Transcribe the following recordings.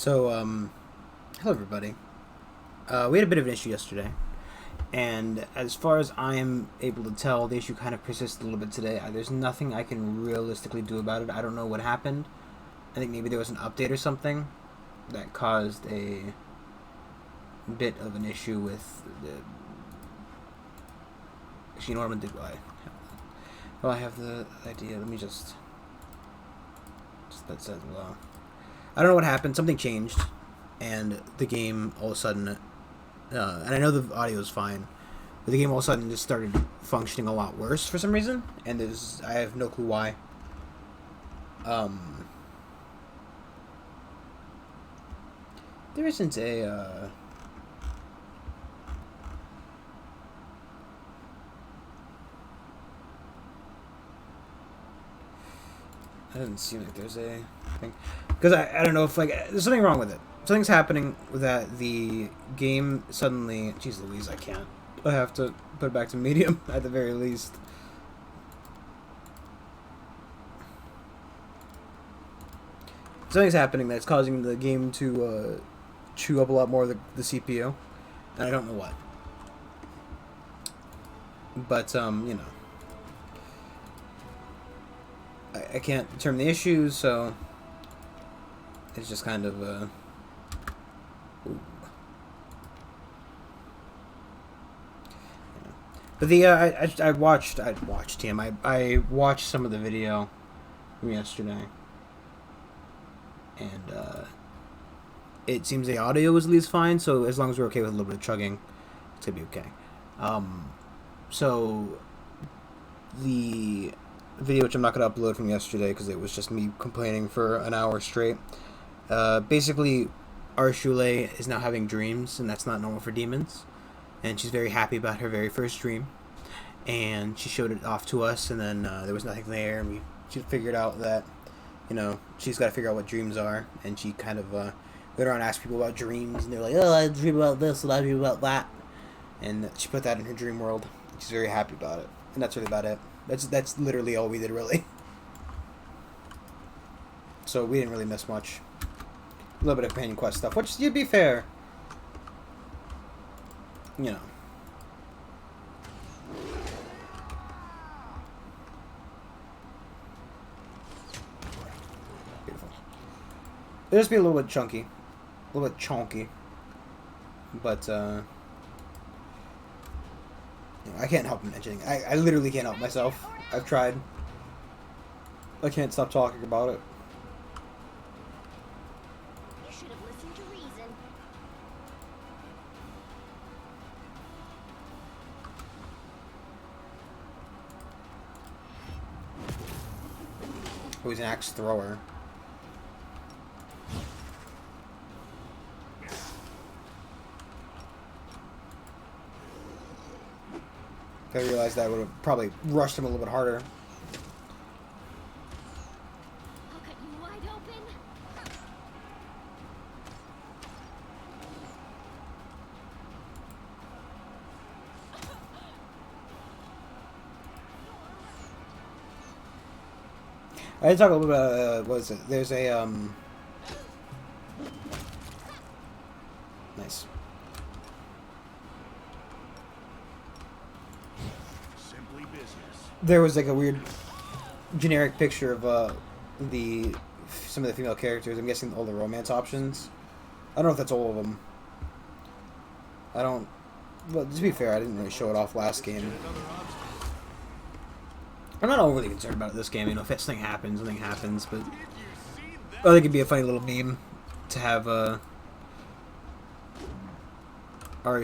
Hello everybody. We had a bit of an issue yesterday, and as far as I am able to tell, the issue kind of persists a little bit today. There's nothing I can realistically do about it. I don't know what happened. I think maybe there was an update or something that caused a bit of an issue with the... Actually, you know what I'm going to do? I have the idea. Let me just that says, well... I don't know what happened. Something changed, and the game all of a sudden, and I know the audio is fine, but the game all of a sudden just started functioning a lot worse for some reason, and I have no clue why. There isn't a, it doesn't seem like there's a thing. Because I don't know if, like, there's something wrong with it. Something's happening with that the game suddenly... Jeez Louise, I can't. I have to put it back to medium, at the very least. Something's happening that's causing the game to chew up a lot more of the CPU. And I don't know what. But, you know. I can't determine the issues, so... It's just kind of, But the, I watched him. I watched some of the video from yesterday. And, it seems the audio was at least fine, so as long as we're okay with a little bit of chugging, it's gonna be okay. So, the video, which I'm not gonna upload from yesterday, because it was just me complaining for an hour straight. Basically, our Shule is now having dreams, and that's not normal for demons. And she's very happy about her very first dream. And she showed it off to us, and then there was nothing there. And she figured out that, you know, she's got to figure out what dreams are. And she kind of went around and asked people about dreams, and they're like, oh, I dream about this, and I dream about that. And she put that in her dream world. She's very happy about it. And that's really about it. That's literally all we did, really. So we didn't really miss much. A little bit of companion quest stuff, which, to be fair, you know. Beautiful. It'll just be a little bit chunky. A little bit chonky. But, you know, I can't help mentioning. I literally can't help myself. I've tried. I can't stop talking about it. Oh, he's an axe thrower. I realized that I would have probably rushed him a little bit harder. I'll cut you wide open. I did talk a little bit about, what is it? There's a, nice. Simply business. There was like a weird generic picture of, some of the female characters. I'm guessing all the romance options. I don't know if that's all of them. I don't, well, to be fair, I didn't really show it off last game. I'm not overly concerned about it this game. You know, if something happens, but I think it'd be a funny little meme to have Ari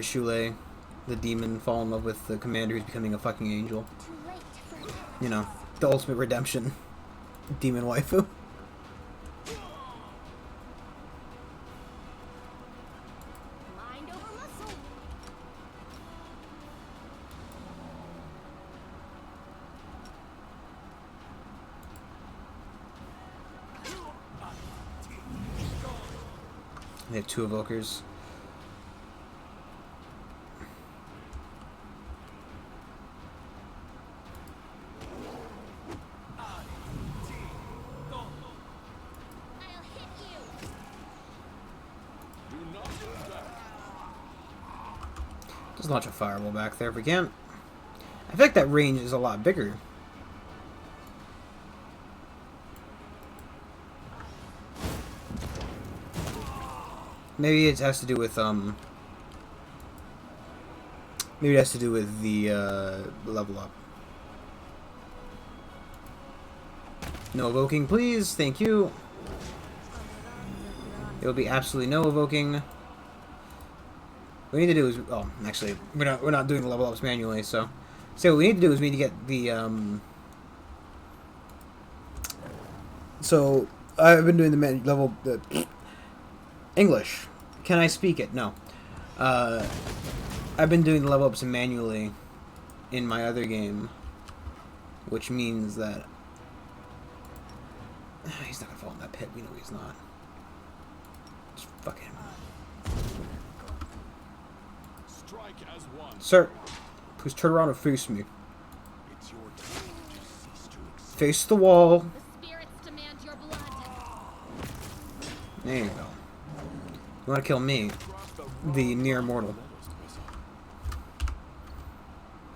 Shule, the demon, fall in love with the commander who's becoming a fucking angel. You know, the ultimate redemption. Demon waifu. Mind over muscle. They have two evokers. Let's launch a fireball back there if we can. I feel like that range is a lot bigger. Maybe it has to do with maybe it has to do with the level up. No evoking, please. Thank you. There will be absolutely no evoking. What we need to do is, oh, actually, we're not doing the level ups manually. So what we need to do is we need to get the So I've been doing the English. Can I speak it? No. I've been doing the level ups manually in my other game, which means that he's not gonna fall in that pit. We know he's not. Just fuck him. Strike as one. Sir, please turn around and face me. It's your time to cease to exist. Face the wall. The spirits demand your blood. There you go. You want to kill me, the near mortal.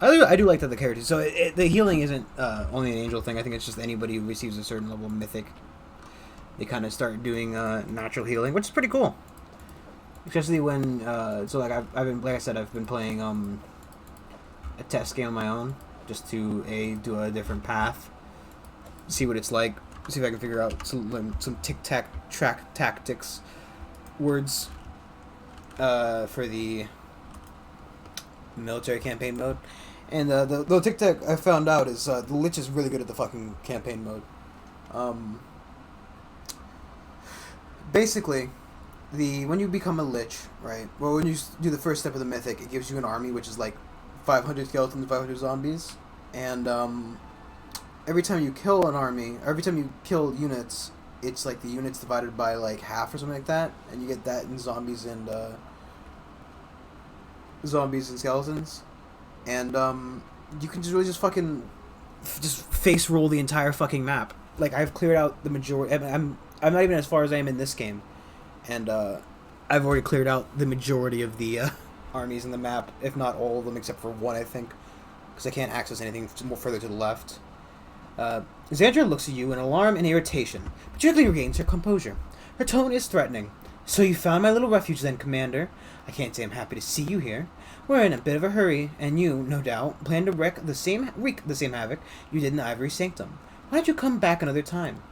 I do like that the characters. So the healing isn't only an angel thing. I think it's just anybody who receives a certain level of mythic, they kind of start doing natural healing, which is pretty cool. Especially when so like I've been, like I said, I've been playing a test game on my own just to do a different path, see what it's like, see if I can figure out some tic-tac tactics words for the military campaign mode. And the tic-tac I found out is the Lich is really good at the fucking campaign mode. Basically, when you become a Lich, right? Well, when you do the first step of the Mythic, it gives you an army, which is like 500 skeletons, 500 zombies. And every time you kill an army, every time you kill units, it's like the units divided by like half or something like that, and you get that in zombies and skeletons. And you can just really just fucking just face roll the entire fucking map. Like, I've cleared out the majority. I'm not even as far as I am in this game, and I've already cleared out the majority of the armies in the map, if not all of them except for one, I think, because I can't access anything more further to the left. Xandra looks at you in alarm and irritation, but quickly regains her composure. Her tone is threatening. So you found my little refuge then, Commander? I can't say I'm happy to see you here. We're in a bit of a hurry, and you, no doubt, plan to wreak the same havoc you did in the Ivory Sanctum. Why did you come back another time?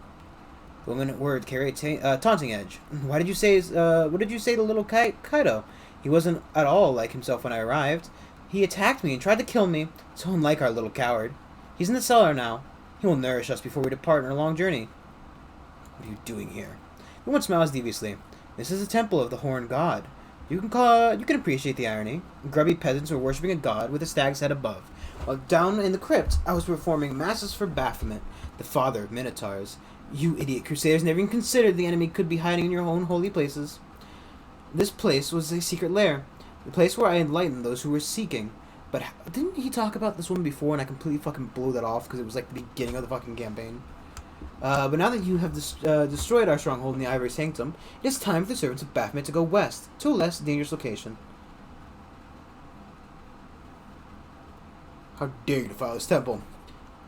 The woman at word carry a taunting edge. What did you say to little Kaido? He wasn't at all like himself when I arrived. He attacked me and tried to kill me, so unlike our little coward. He's in the cellar now. He will nourish us before we depart on our long journey. What are you doing here? The woman smiles deviously. This is a temple of the Horned God. You can appreciate the irony. Grubby peasants were worshipping a god with a stag's head above, while down in the crypt I was performing masses for Baphomet, the father of Minotaurs. You idiot crusaders never even considered the enemy could be hiding in your own holy places. This place was a secret lair, the place where I enlightened those who were seeking. But didn't he talk about this woman before, and I completely fucking blew that off because it was like the beginning of the fucking campaign? But now that you have destroyed our stronghold in the Ivory Sanctum, it is time for the servants of Baphomet to go west, to a less dangerous location. How dare you defile this temple?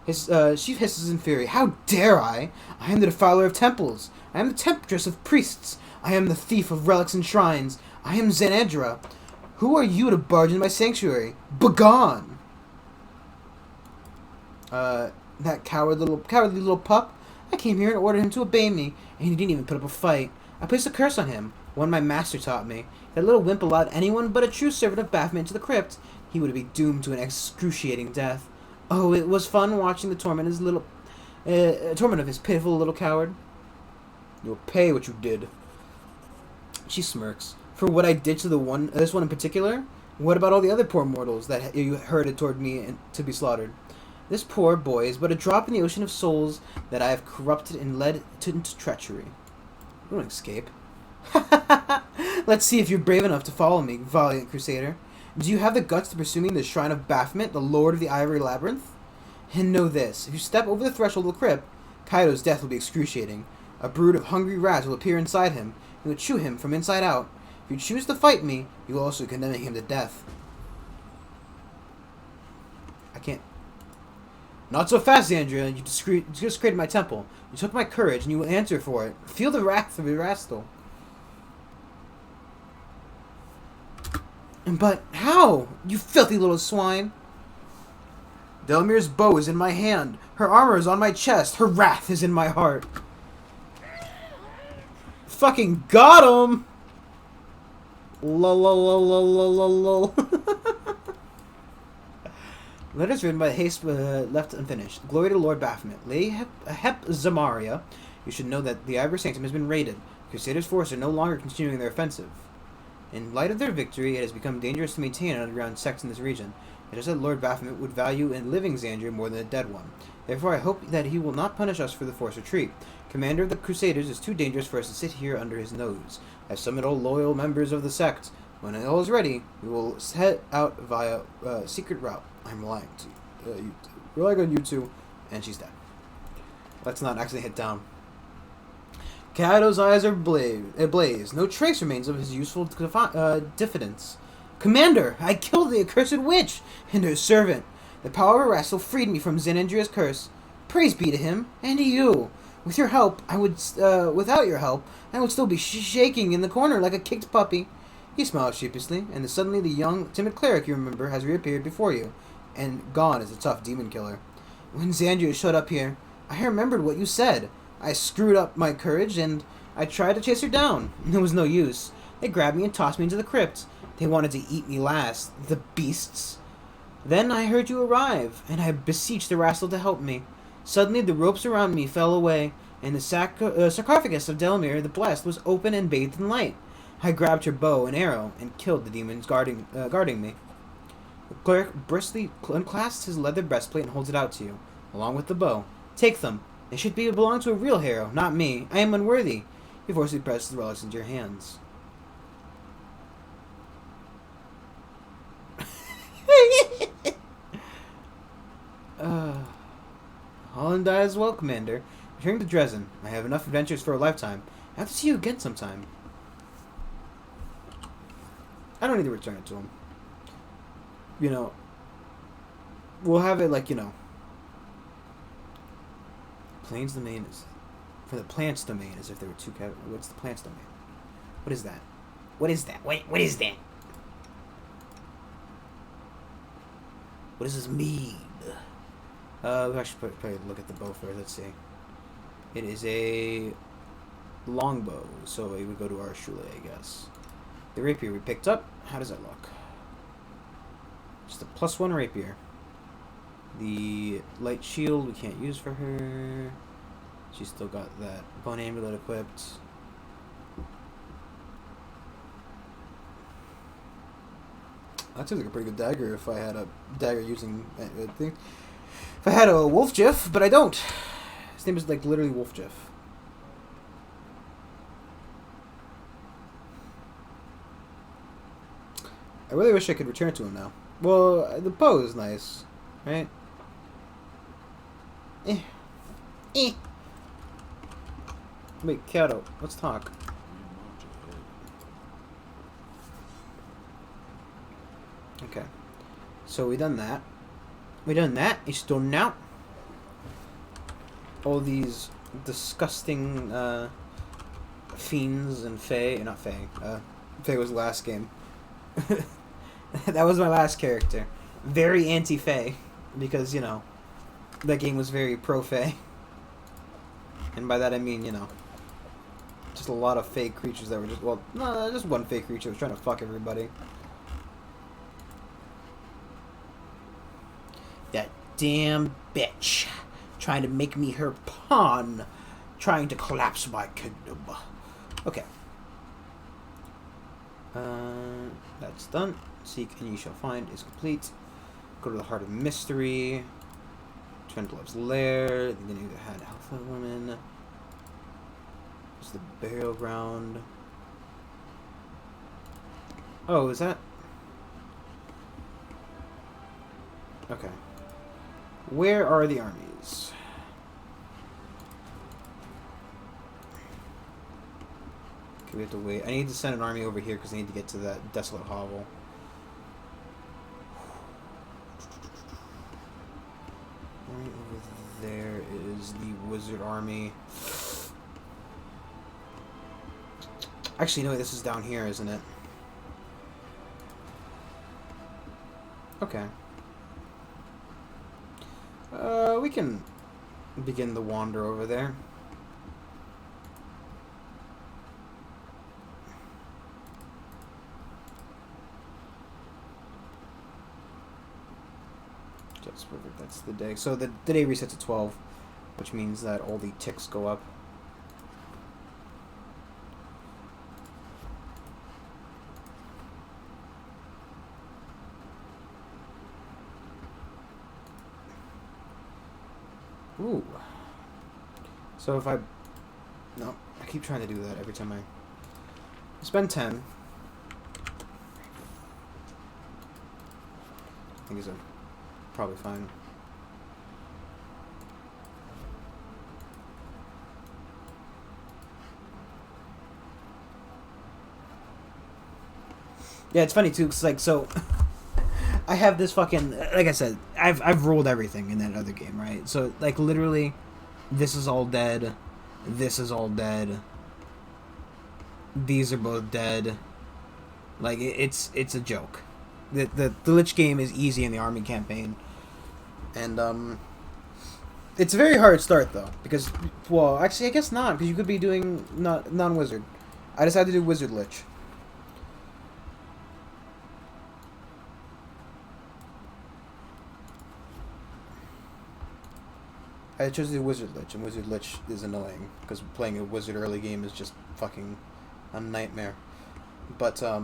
She hisses in fury. How dare I? I am the defiler of temples. I am the temptress of priests. I am the thief of relics and shrines. I am Xanedra. Who are you to barge into my sanctuary? Begone! That cowardly little pup? I came here and ordered him to obey me, and he didn't even put up a fight. I placed a curse on him, one my master taught me. If that little wimp allowed anyone but a true servant of Baphomet into the crypt, he would be doomed to an excruciating death. Oh, it was fun watching the torment of his pitiful little coward. You'll pay what you did. She smirks. For what I did to this one in particular? What about all the other poor mortals that you herded toward me to be slaughtered? This poor boy is but a drop in the ocean of souls that I have corrupted and led into treachery. You won't escape. Let's see if you're brave enough to follow me, valiant crusader. Do you have the guts to pursue me in the shrine of Baphomet, the lord of the Ivory Labyrinth? And know this, if you step over the threshold of the crypt, Kaido's death will be excruciating. A brood of hungry rats will appear inside him, and will chew him from inside out. If you choose to fight me, you will also condemn him to death. Not so fast, Andrea. You desecrated my temple. You took my courage, and you will answer for it. Feel the wrath of Erastil. But how? You filthy little swine. Delmir's bow is in my hand. Her armor is on my chest. Her wrath is in my heart. Fucking got him! Lol. Letters written by haste left unfinished. Glory to Lord Baphomet. Lay Hep Zamaria. You should know that the Ivory Sanctum has been raided. Crusaders' forces are no longer continuing their offensive. In light of their victory, it has become dangerous to maintain an underground sect in this region. It is that Lord Baphomet would value a living Xandria more than a dead one. Therefore, I hope that he will not punish us for the forced retreat. Commander of the Crusaders is too dangerous for us to sit here under his nose. I have summoned all loyal members of the sect. When all is ready, we will head out via secret route. I'm relying on you two, and she's dead. Let's not actually hit down. Kaito's eyes are ablaze. No trace remains of his useful diffidence. Commander, I killed the accursed witch and her servant. The power of Erastil freed me from Xandria's curse. Praise be to him, and to you. With your help, without your help, I would still be shaking in the corner like a kicked puppy. He smiled sheepishly, and suddenly the young, timid cleric you remember has reappeared before you, and gone is a tough demon killer. When Xandria showed up here, I remembered what you said. I screwed up my courage, and I tried to chase her down. It was no use. They grabbed me and tossed me into the crypt. They wanted to eat me last, the beasts. Then I heard you arrive, and I beseeched Erastil to help me. Suddenly the ropes around me fell away, and the sarcophagus of Delmir the Blessed was open and bathed in light. I grabbed her bow and arrow and killed the demons guarding me. The cleric briskly unclasps his leather breastplate and holds it out to you, along with the bow. Take them. They should belong to a real hero, not me. I am unworthy. He forcibly presses the relics into your hands. Holland dies well, Commander. Returning to Dresden. I have enough adventures for a lifetime. I have to see you again sometime. I don't need to return it to him. You know, we'll have it like, you know, Plains domain is for the plants domain, as if there were two. What's the plants domain? What is that? What is that? Wait, what is that? What does this mean? I should probably look at the bow first. Let's see. It is a longbow, so it would go to our shule, I guess. The rapier we picked up. How does that look? Just a +1 rapier. The light shield we can't use for her. She's still got that bone amulet equipped. That seems like a pretty good dagger if I had a dagger using that thing. If I had a wolf jiff, but I don't. His name is like literally Wolf Jiff. I really wish I could return to him now. Well, the bow is nice, right? Wait, Kato, let's talk. Okay. So we done that. It's done now. All these disgusting fiends and Fae. Not Fae. Fae was the last game. That was my last character. Very anti-Fae. Because, you know, that game was very pro-Fae. And by that I mean, you know, just a lot of fake creatures that were just, well, no, just one fake creature was trying to fuck everybody. That damn bitch. Trying to make me her pawn. Trying to collapse my kingdom. Okay. That's done. Seek and ye shall find is complete. Go to the Heart of Mystery. Trendlove's Lair. Then you had Alpha Woman. There's the burial ground. Oh, is that? Okay. Where are the armies? Okay, we have to wait. I need to send an army over here because I need to get to that desolate hovel. Army is the wizard army. Actually, no, this is down here, isn't it? Okay. We can begin the wander over there. That's perfect. That's the day. So the day resets at 12, which means that all the ticks go up. Ooh. So if I... No, I keep trying to do that every time I spend 10. I think it's probably fine. Yeah, it's funny too, cause like, so I have this fucking, like I said, I've rolled everything in that other game, right? So like literally, this is all dead, this is all dead, these are both dead. Like it's a joke. The Lich game is easy in the army campaign, and it's a very hard start though, because, well, actually I guess not, because you could be doing non-wizard. I decided to do wizard Lich. I chose to do Wizard Lich, and Wizard Lich is annoying, because playing a wizard early game is just fucking a nightmare. But, I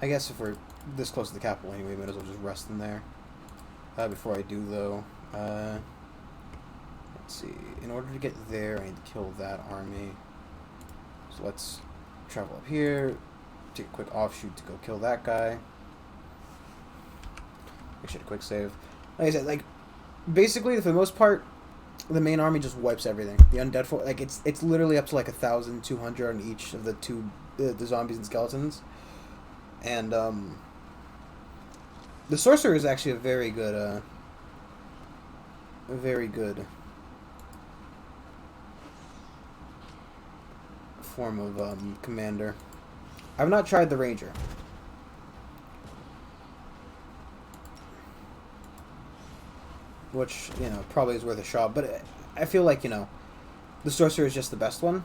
guess if we're this close to the capital anyway, we might as well just rest in there. Before I do, though, let's see. In order to get there, I need to kill that army. So let's travel up here. Take a quick offshoot to go kill that guy. Make sure to quick save. Like I said, like basically for the most part, the main army just wipes everything. The undead force, like it's literally up to like 1,200 on each of the the zombies and skeletons, and the sorcerer is actually a very good form of commander. I've not tried the ranger. Which, you know, probably is worth a shot, but I feel like, you know, the sorcerer is just the best one.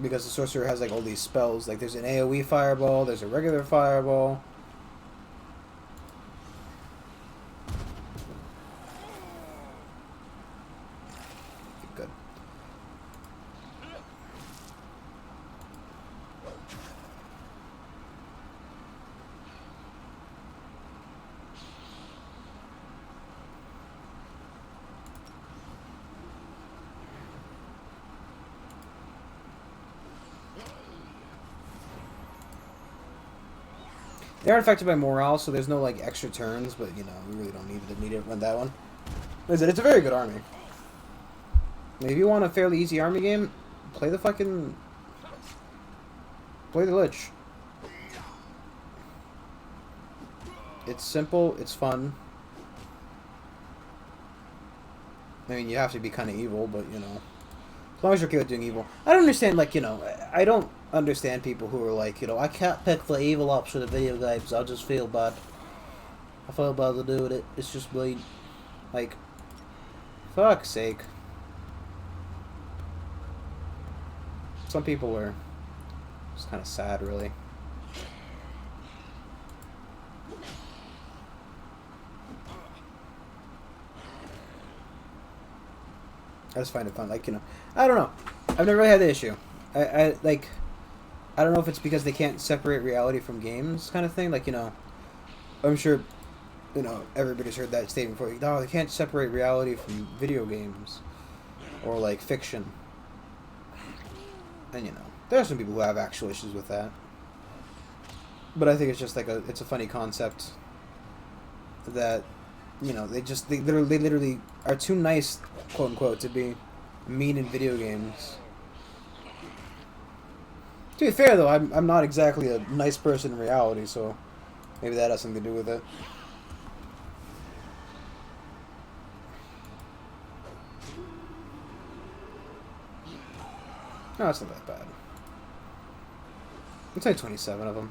Because the sorcerer has like all these spells, like there's an AoE fireball, there's a regular fireball. Good. They aren't affected by morale, so there's no like extra turns, but you know, we really don't need it run that one. Like I said, it's a very good army. If you want a fairly easy army game, play the Lich. It's simple, it's fun. I mean, you have to be kind of evil, but you know, as long as you're okay with doing evil. I don't understand, like, you know, I don't understand people who are like, you know, I can't pick the evil option of video games, I just feel bad. I feel bad to do it, it's just bleed. Like, fuck's sake. Some people are just kind of sad, really. I just find it fun, like, you know, I don't know. I've never really had the issue. I don't know if it's because they can't separate reality from games kind of thing. Like, you know, I'm sure, you know, everybody's heard that statement before. No, they can't separate reality from video games or, like, fiction. And, you know, there are some people who have actual issues with that. But I think it's just like it's a funny concept that, they literally are too nice, quote unquote, to be mean in video games. To be fair though, I'm not exactly a nice person in reality, so maybe that has something to do with it. No, it's not that bad. It's like 27 of them.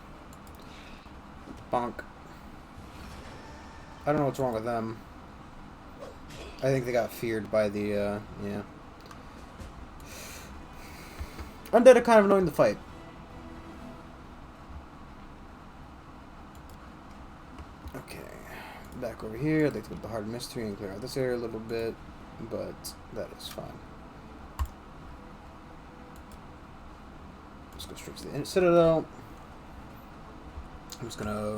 Bonk. I don't know what's wrong with them. I think they got feared by the, yeah. Undead are kind of annoying to fight. Okay. Back over here. I'd like to go to the hard mystery and clear out this area a little bit, but that is fine. Let's go straight to the Citadel. I'm just gonna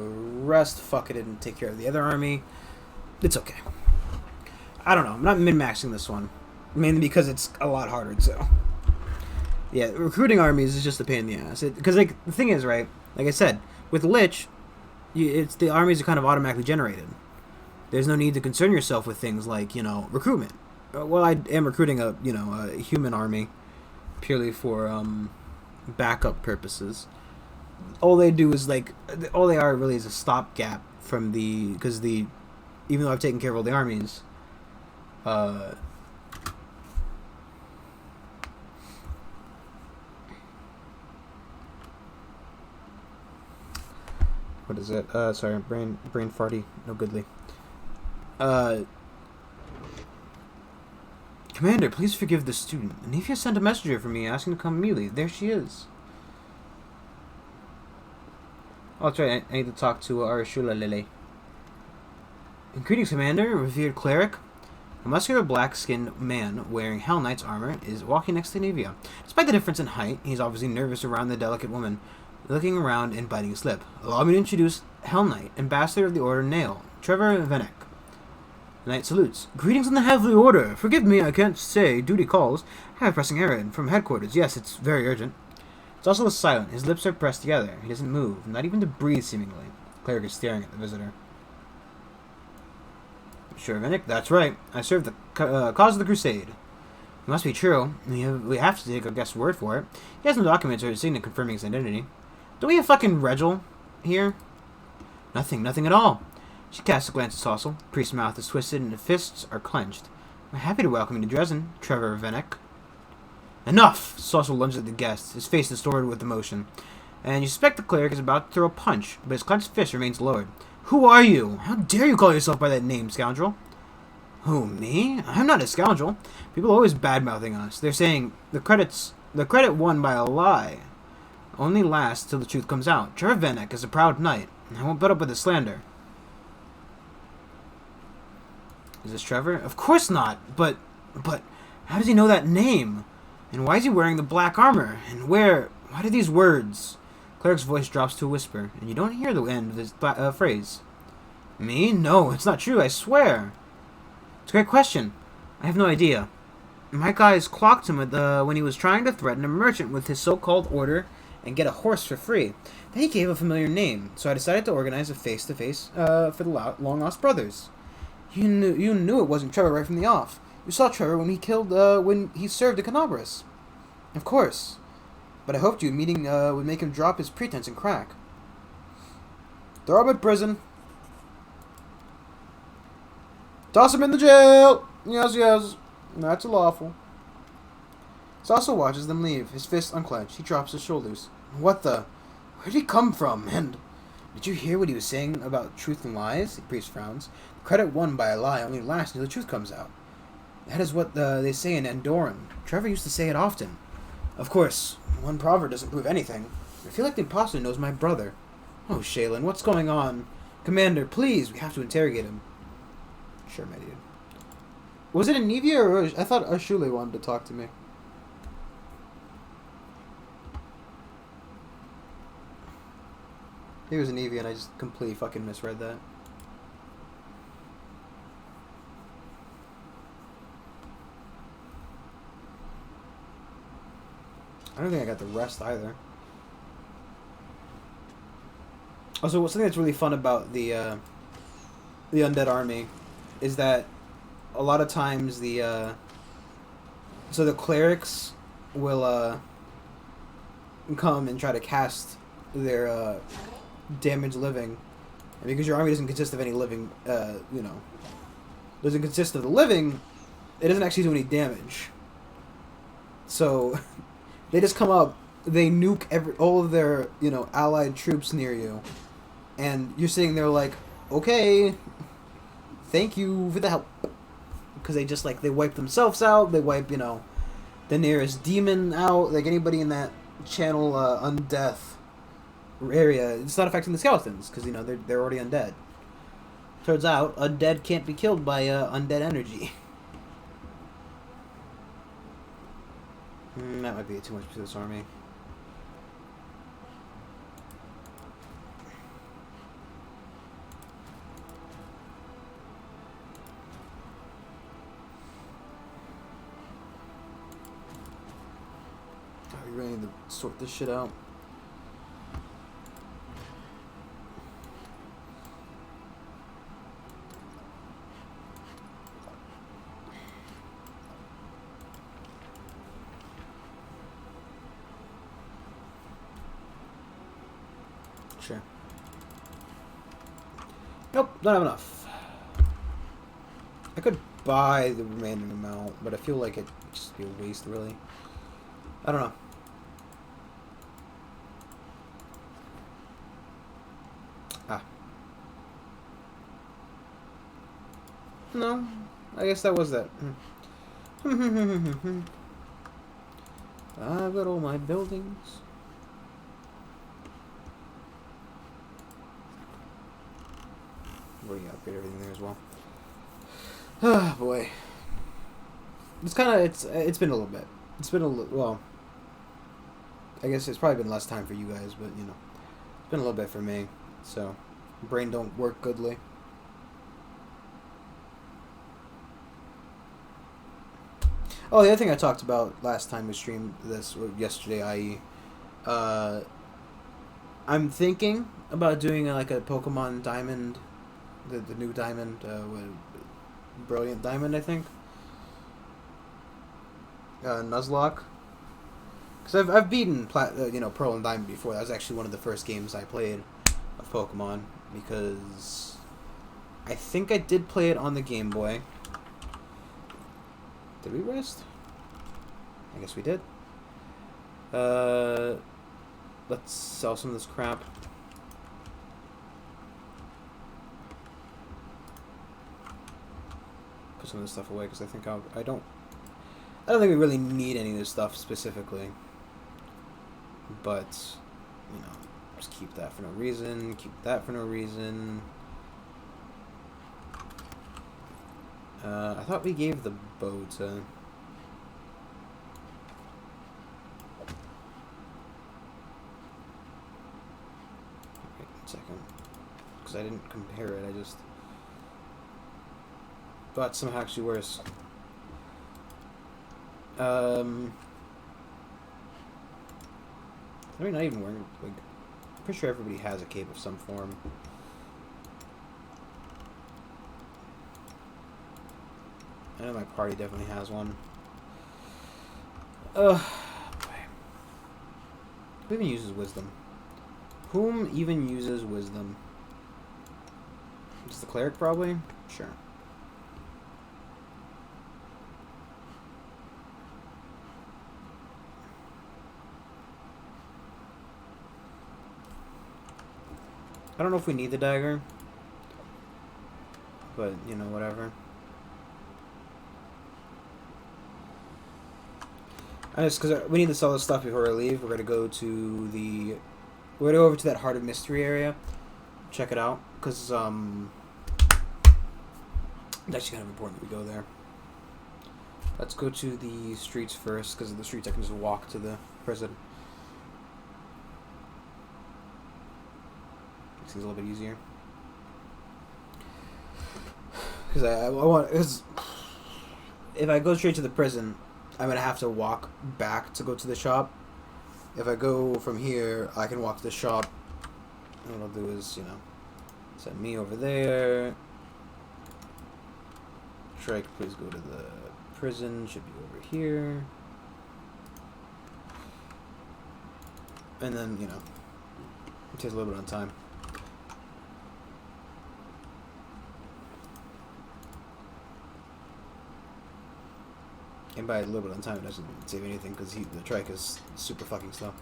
rest, fuck it, and take care of the other army. It's okay. I don't know. I'm not min-maxing this one. Mainly because it's a lot harder, so. Yeah, recruiting armies is just a pain in the ass. Because, like, the thing is, right, like I said, with Lich, the armies are kind of automatically generated. There's no need to concern yourself with things like, recruitment. Well, I am recruiting a human army purely for, backup purposes. All they do is all they are really is a stopgap from because even though I've taken care of all the armies, what is it? Sorry, brain farty, no goodly. Commander, please forgive the student. Anivia sent a messenger for me asking to come immediately. There she is. Oh, that's right. I need to talk to Arashula Lily. Greetings, Commander, revered cleric. A muscular black-skinned man wearing Hell Knight's armor is walking next to Anivia. Despite the difference in height, he's obviously nervous around the delicate woman, looking around and biting his lip. Allow me to introduce Hell Knight, Ambassador of the Order Nail, Trevor Venek. The knight salutes. Greetings in the Heavenly Order. Forgive me, I can't say. Duty calls. I have a pressing errand from headquarters. Yes, it's very urgent. It's also silent. His lips are pressed together. He doesn't move, not even to breathe, seemingly. The cleric is staring at the visitor. Sure, Venek, that's right. I serve the cause of the crusade. It must be true. We have to take our guest's word for it. He has no documents or a signet confirming his identity. Do we have fucking Regil here? Nothing at all. She casts a glance at Saucel. The priest's mouth is twisted and the fists are clenched. I'm happy to welcome you to Dresden, Trevor Venek. Enough! Saucel lunges at the guest, his face distorted with emotion. And you suspect the cleric is about to throw a punch, but his clenched fist remains lowered. Who are you? How dare you call yourself by that name, scoundrel? Who, me? I'm not a scoundrel. People are always bad-mouthing us. They're saying the credit won by a lie only lasts till the truth comes out. Trevor Venek is a proud knight. I won't put up with the slander. Is this Trevor? Of course not. But how does he know that name? And why is he wearing the black armor? And why do these words? Cleric's voice drops to a whisper, and you don't hear the end of his phrase. Me? No, it's not true, I swear. It's a great question. I have no idea. My guys clocked him when he was trying to threaten a merchant with his so-called order and get a horse for free. Then he gave a familiar name, so I decided to organize a face-to-face for the long-lost brothers. You knew it wasn't Trevor right from the off. You saw Trevor when he served at Canobras. Of course. But I hoped your meeting would make him drop his pretense and crack. Throw him in prison. Toss him in the jail. Yes. That's lawful. Saucel watches them leave, his fists unclenched. He drops his shoulders. What the? Where did he come from? And did you hear what he was saying about truth and lies? The priest frowns. The credit won by a lie only lasts until the truth comes out. That is what they say in Andorran. Trevor used to say it often. Of course, one proverb doesn't prove anything. I feel like the imposter knows my brother. Oh, Shaylin, what's going on? Commander, please, we have to interrogate him. Sure, my dude. Was it Anivia or I thought Ashule wanted to talk to me? It was Anivia and I just completely fucking misread that. I don't think I got the rest either. Also, something that's really fun about the undead army is that a lot of times the clerics will come and try to cast their damaged living, and because your army doesn't consist of any living, doesn't consist of the living, it doesn't actually do any damage. So they just come up, they nuke all of their allied troops near you, and you're sitting there like, okay, thank you for the help, because they wipe themselves out, they wipe the nearest demon out, like anybody in that channel undeath area. It's not affecting the skeletons because they're already undead. Turns out undead can't be killed by undead energy. That might be too much for this army. We really need to sort this shit out. Sure. Nope, don't have enough. I could buy the remaining amount, but I feel like it'd just be a waste, really. I don't know. Ah. No, I guess that was that. I've got all my buildings. We're gonna upgrade everything there as well. Oh boy. It's been a little bit. It's been a little, well, I guess it's probably been less time for you guys, but it's been a little bit for me. So, brain don't work goodly. Oh, the other thing I talked about last time we streamed this, or yesterday, i.e., I'm thinking about doing like a Pokemon Diamond, the new Diamond, Brilliant Diamond, I think. Nuzlocke. Because I've beaten Pearl and Diamond before. That was actually one of the first games I played of Pokemon, because I think I did play it on the Game Boy. Did we rest? I guess we did. Let's sell some of this crap. Put some of this stuff away because I think I don't think we really need any of this stuff specifically. But just keep that for no reason. Keep that for no reason. I thought we gave the bow to... Wait a second. Because I didn't compare it, I just... But somehow actually worse. Are we not even wearing... Like, I'm pretty sure everybody has a cape of some form. I know my party definitely has one. Boy. Who even uses wisdom? Whom even uses wisdom? Just the cleric, probably? Sure. I don't know if we need the dagger. But, whatever. Because we need to sell this stuff before we leave. We're gonna go to we're gonna go over to that Heart of Mystery area, check it out, because it's actually kind of important that we go there. Let's go to the streets first, because of the streets I can just walk to the prison. Makes things a little bit easier. Because I want, because if I go straight to the prison, I'm going to have to walk back to go to the shop. If I go from here, I can walk to the shop what I'll do is, you know, send me over there. Shrike, please go to the prison. Should be over here. And then, you know, it takes a little bit of time. And by a little bit of time, it doesn't save anything because the trike is super fucking slow.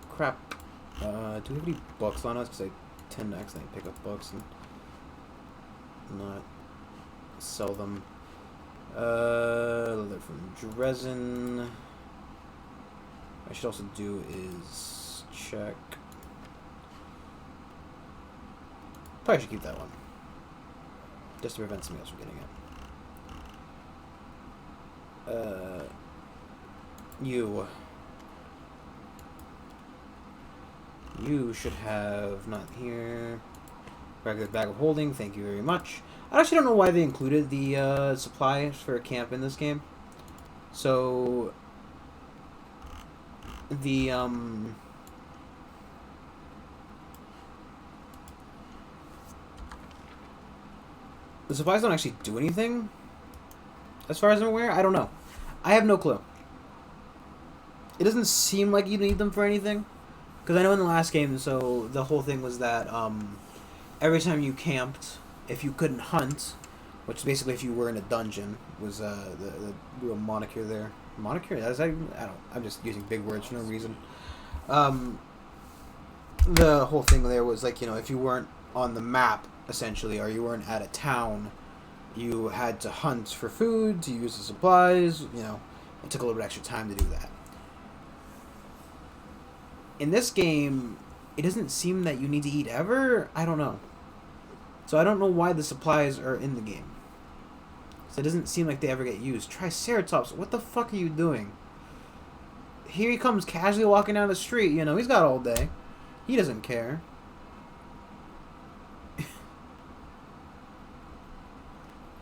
Crap. Do we have any books on us? Because I tend to accidentally pick up books and not sell them. They're from Dresden. I should also do is check. Probably should keep that one. Just to prevent somebody else from getting it. You should have, not here, regular bag of holding, thank you very much. I actually don't know why they included the supplies for a camp in this game. So, the supplies don't actually do anything, as far as I'm aware. I don't know. I have no clue. It doesn't seem like you need them for anything. Because I know in the last game, so the whole thing was that every time you camped, if you couldn't hunt, which basically if you were in a dungeon, was the real moniker there. Moniker? I'm just using big words for no reason. The whole thing there was like, you know, if you weren't on the map, essentially, or you weren't at a town, you had to hunt for food, to use the supplies, you know, it took a little bit extra time to do that. In this game, it doesn't seem that you need to eat ever. I don't know. So I don't know why the supplies are in the game. So it doesn't seem like they ever get used. Triceratops, what the fuck are you doing? Here he comes casually walking down the street. You know, he's got all day. He doesn't care.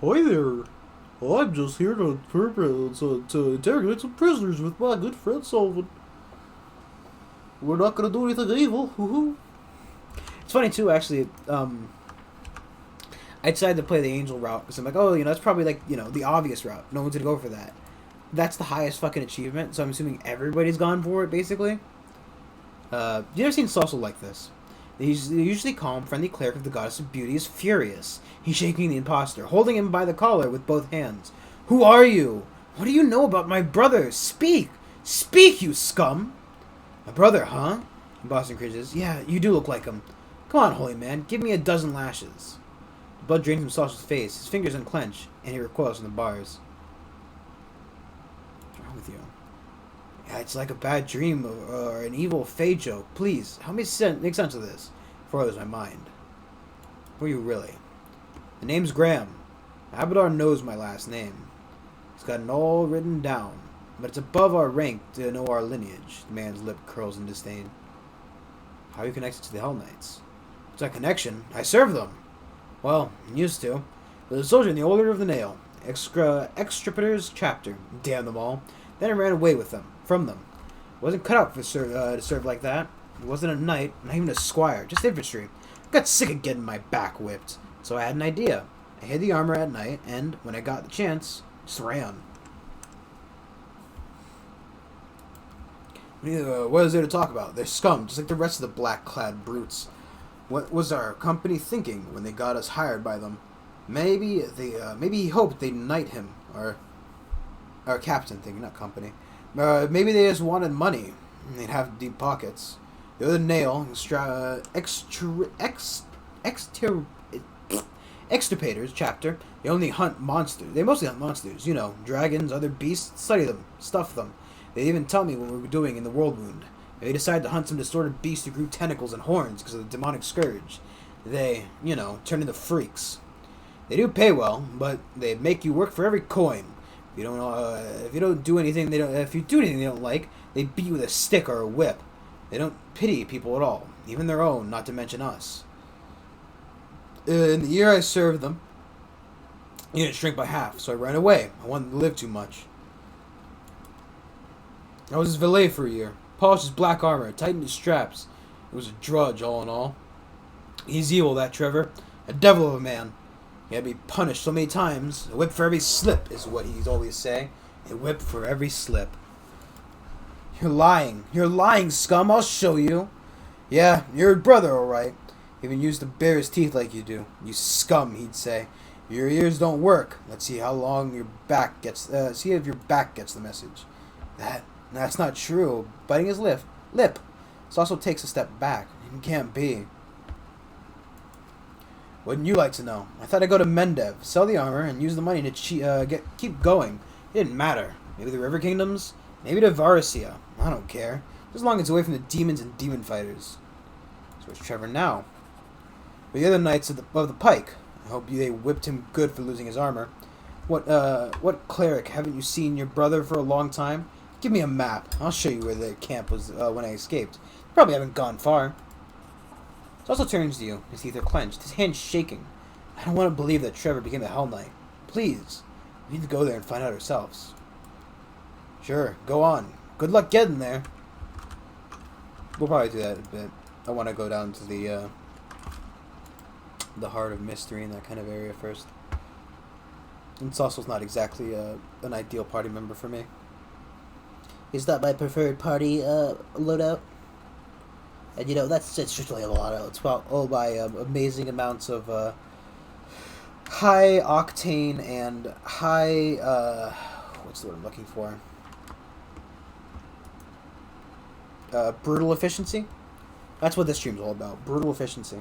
Hi there. I'm just here to interrogate some prisoners with my good friend Sullivan. We're not gonna do anything evil. Woohoo! It's funny too, actually. I decided to play the angel route because I'm like, oh, you know, that's probably like, you know, the obvious route. No one's gonna go for that. That's the highest fucking achievement, so I'm assuming everybody's gone for it, basically. You never seen Saucel like this. The usually calm, friendly cleric of the goddess of beauty is furious. He's shaking the imposter, holding him by the collar with both hands. Who are you? What do you know about my brother? Speak! Speak, you scum! My brother, huh? Boston cringes. Yeah, you do look like him. Come on, holy man, give me a dozen lashes. The blood drains from Saucel's face. His fingers unclench, and he recoils from the bars. What's wrong with you? Yeah, it's like a bad dream or an evil fey joke. Please, help me make sense of this before I lose my mind. Who are you really? The name's Graham. Abadar knows my last name. He's got it all written down. But it's above our rank to know our lineage. The man's lip curls in disdain. How are you connected to the Hell Knights? What's that connection? I serve them. Well, used to. There's a soldier in the Order of the Nail. Extirpators chapter. Damn them all. Then I ran away from them. Wasn't cut out for to serve like that. He wasn't a knight, not even a squire, just infantry. Got sick of getting my back whipped. So I had an idea. I hid the armor at night, and when I got the chance, just ran. What is there to talk about? They're scum, just like the rest of the black-clad brutes. What was our company thinking when they got us hired by them? Maybe he hoped they'd knight him, or captain thinking, not company. Maybe they just wanted money. They'd have deep pockets. The other nail, extirpators chapter. They only hunt monsters. They mostly hunt monsters. You know, dragons, other beasts. Study them, stuff them. They even tell me what we were doing in the World Wound. They decided to hunt some distorted beast who grew tentacles and horns because of the demonic scourge. They, you know, turn into freaks. They do pay well, but they make you work for every coin. If you don't do anything if you do anything they don't like, they beat you with a stick or a whip. They don't pity people at all, even their own, not to mention us. In the year I served them, he didn't shrink by half, so I ran away. I wanted to live too much. I was his valet for a year. Polished his black armor, tightened his straps. It was a drudge, all in all. He's evil, that Trevor. A devil of a man. He had to be punished so many times. A whip for every slip is what he's always saying. A whip for every slip. You're lying. You're lying, scum. I'll show you. Yeah, you're a brother, all right. Even used to bare his teeth like you do. You scum, he'd say. Your ears don't work. Let's see how long your back gets. See if your back gets the message. That's not true. Biting his lip. This also takes a step back. It can't be. Wouldn't you like to know? I thought I'd go to Mendev, sell the armor, and use the money to keep going. It didn't matter. Maybe the River Kingdoms? Maybe to Varissia. I don't care. Just as long as it's away from the demons and demon fighters. So where's Trevor now? But the other knights of the Pike. I hope they whipped him good for losing his armor. What cleric? Haven't you seen your brother for a long time? Give me a map. I'll show you where the camp was when I escaped. You probably haven't gone far. He also turns to you, his teeth are clenched, his hands shaking. I don't want to believe that Trevor became the Hell Knight. Please, we need to go there and find out ourselves. Sure, go on. Good luck getting there. We'll probably do that a bit. I want to go down to the Heart of Mystery in that kind of area first. And Saucel's not exactly an ideal party member for me. He's not my preferred party loadout. And you know, that's strictly a loadout. It's all by amazing amounts of high octane and high what's the word I'm looking for? Brutal efficiency. That's what this stream's all about. Brutal efficiency.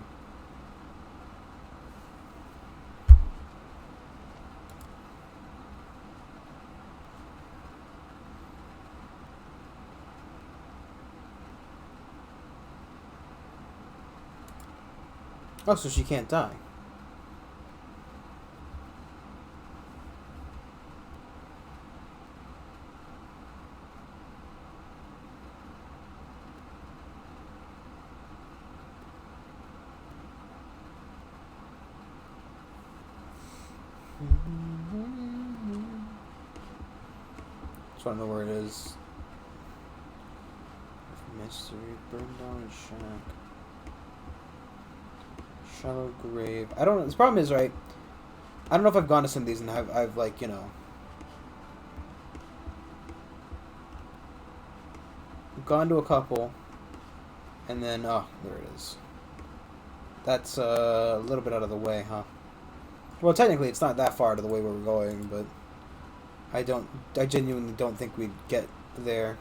Oh, so she can't die. Just want to know where it is. Mystery, burn down shack. Shallow grave. I don't know. This problem is, right, I don't know if I've gone to some of these and I've like, you know, gone to a couple and then, oh, there it is. That's a little bit out of the way, huh? Well, technically it's not that far out of the way where we're going, but I genuinely don't think we'd get there.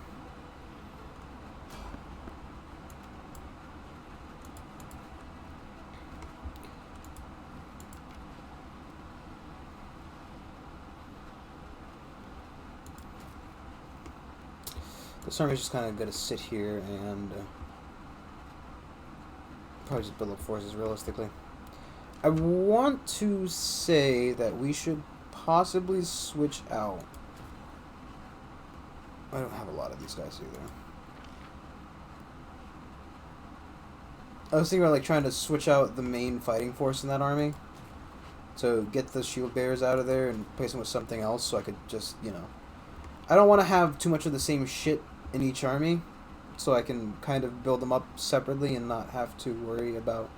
This army's just kind of going to sit here and probably just build up forces realistically. I want to say that we should possibly switch out. I don't have a lot of these guys either. I was thinking about like trying to switch out the main fighting force in that army. So get the shield bearers out of there and replace them with something else so I could just, you know. I don't want to have too much of the same shit in each army, so I can kind of build them up separately and not have to worry about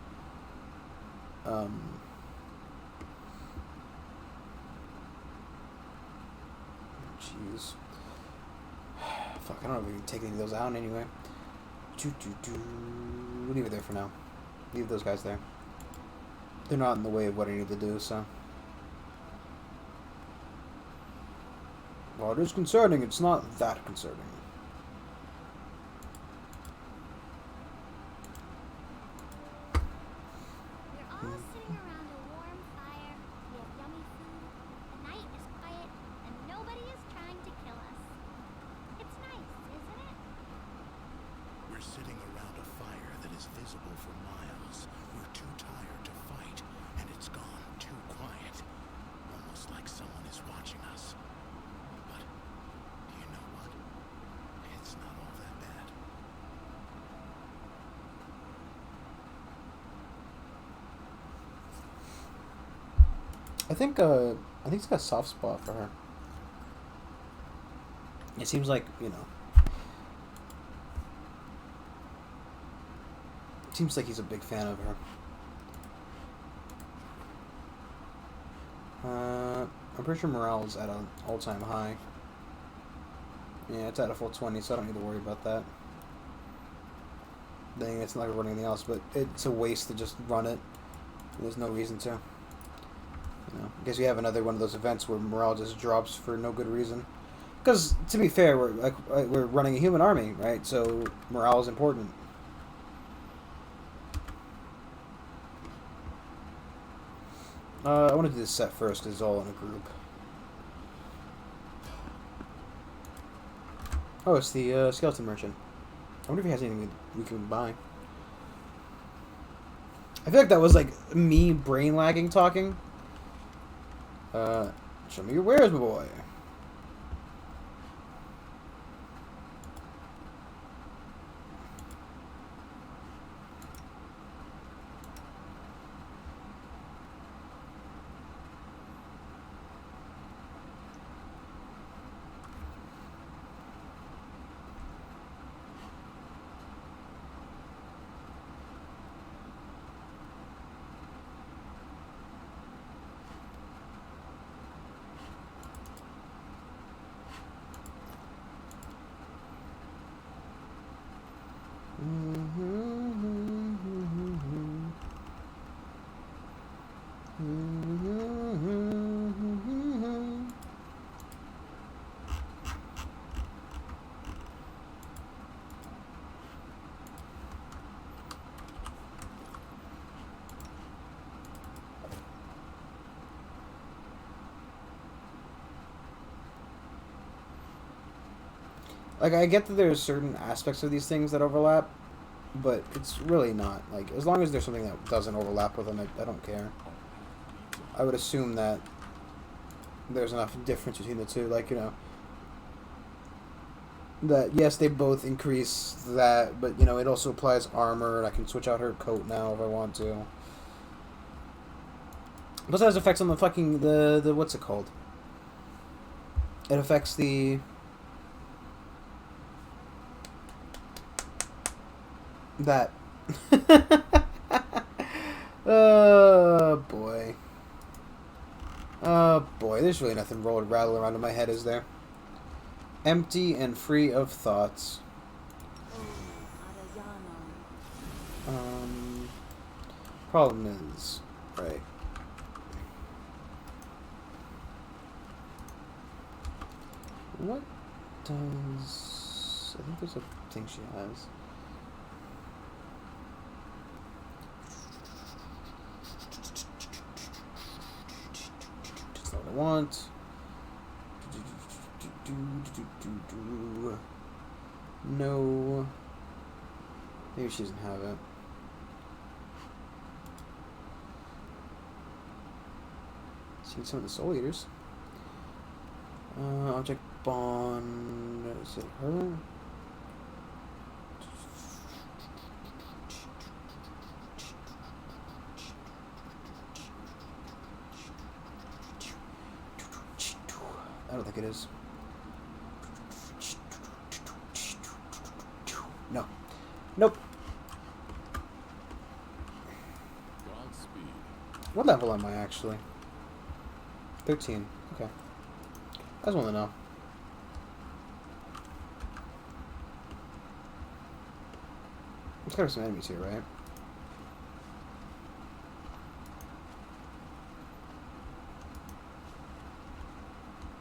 jeez. Fuck, I don't know if we can take any of those out anyway. We'll leave it there for now. Leave those guys there. They're not in the way of what I need to do, so. Well, it is concerning. It's not that concerning. We're all sitting around a warm fire. We have yummy food. The night is quiet, and nobody is trying to kill us. It's nice, isn't it? We're sitting around a fire that is visible for miles. We're too tired to fight, and it's gone too quiet. Almost like someone is watching us. But, do you know what? It's not all that bad. I think he's got a soft spot for her. It seems like, you know, Seems like he's a big fan of her. I'm pretty sure morale's at an all-time high. Yeah, it's at a full 20, so I don't need to worry about that. Then it's not like we're running anything else, but it's a waste to just run it. There's no reason to. You know, I guess we have another one of those events where morale just drops for no good reason. Because to be fair, we're running a human army, right? So morale is important. I want to do this set first because it's all in a group. Oh, it's the skeleton merchant. I wonder if he has anything we can buy. I feel like that was like me brain lagging talking. Show me your wares, my boy. Like, I get that there's certain aspects of these things that overlap, but it's really not. Like, as long as there's something that doesn't overlap with them, I don't care. I would assume that there's enough difference between the two. Like, you know, that, yes, they both increase that, but, you know, it also applies armor, and I can switch out her coat now if I want to. Plus, it has effects on the fucking, the what's it called? It affects the... that. Oh, boy. Oh, boy. There's really nothing rattling around in my head, is there? Empty and free of thoughts. Problem is... Right. What does... I think there's a thing she has. That's not what I want. No. Maybe she doesn't have it. Seen some of the Soul Eaters. Object Bond. Is it her? I don't think it is. No. Nope. Godspeed. What level am I actually? 13. Okay. I just want to know. There's gotta be some enemies here, right?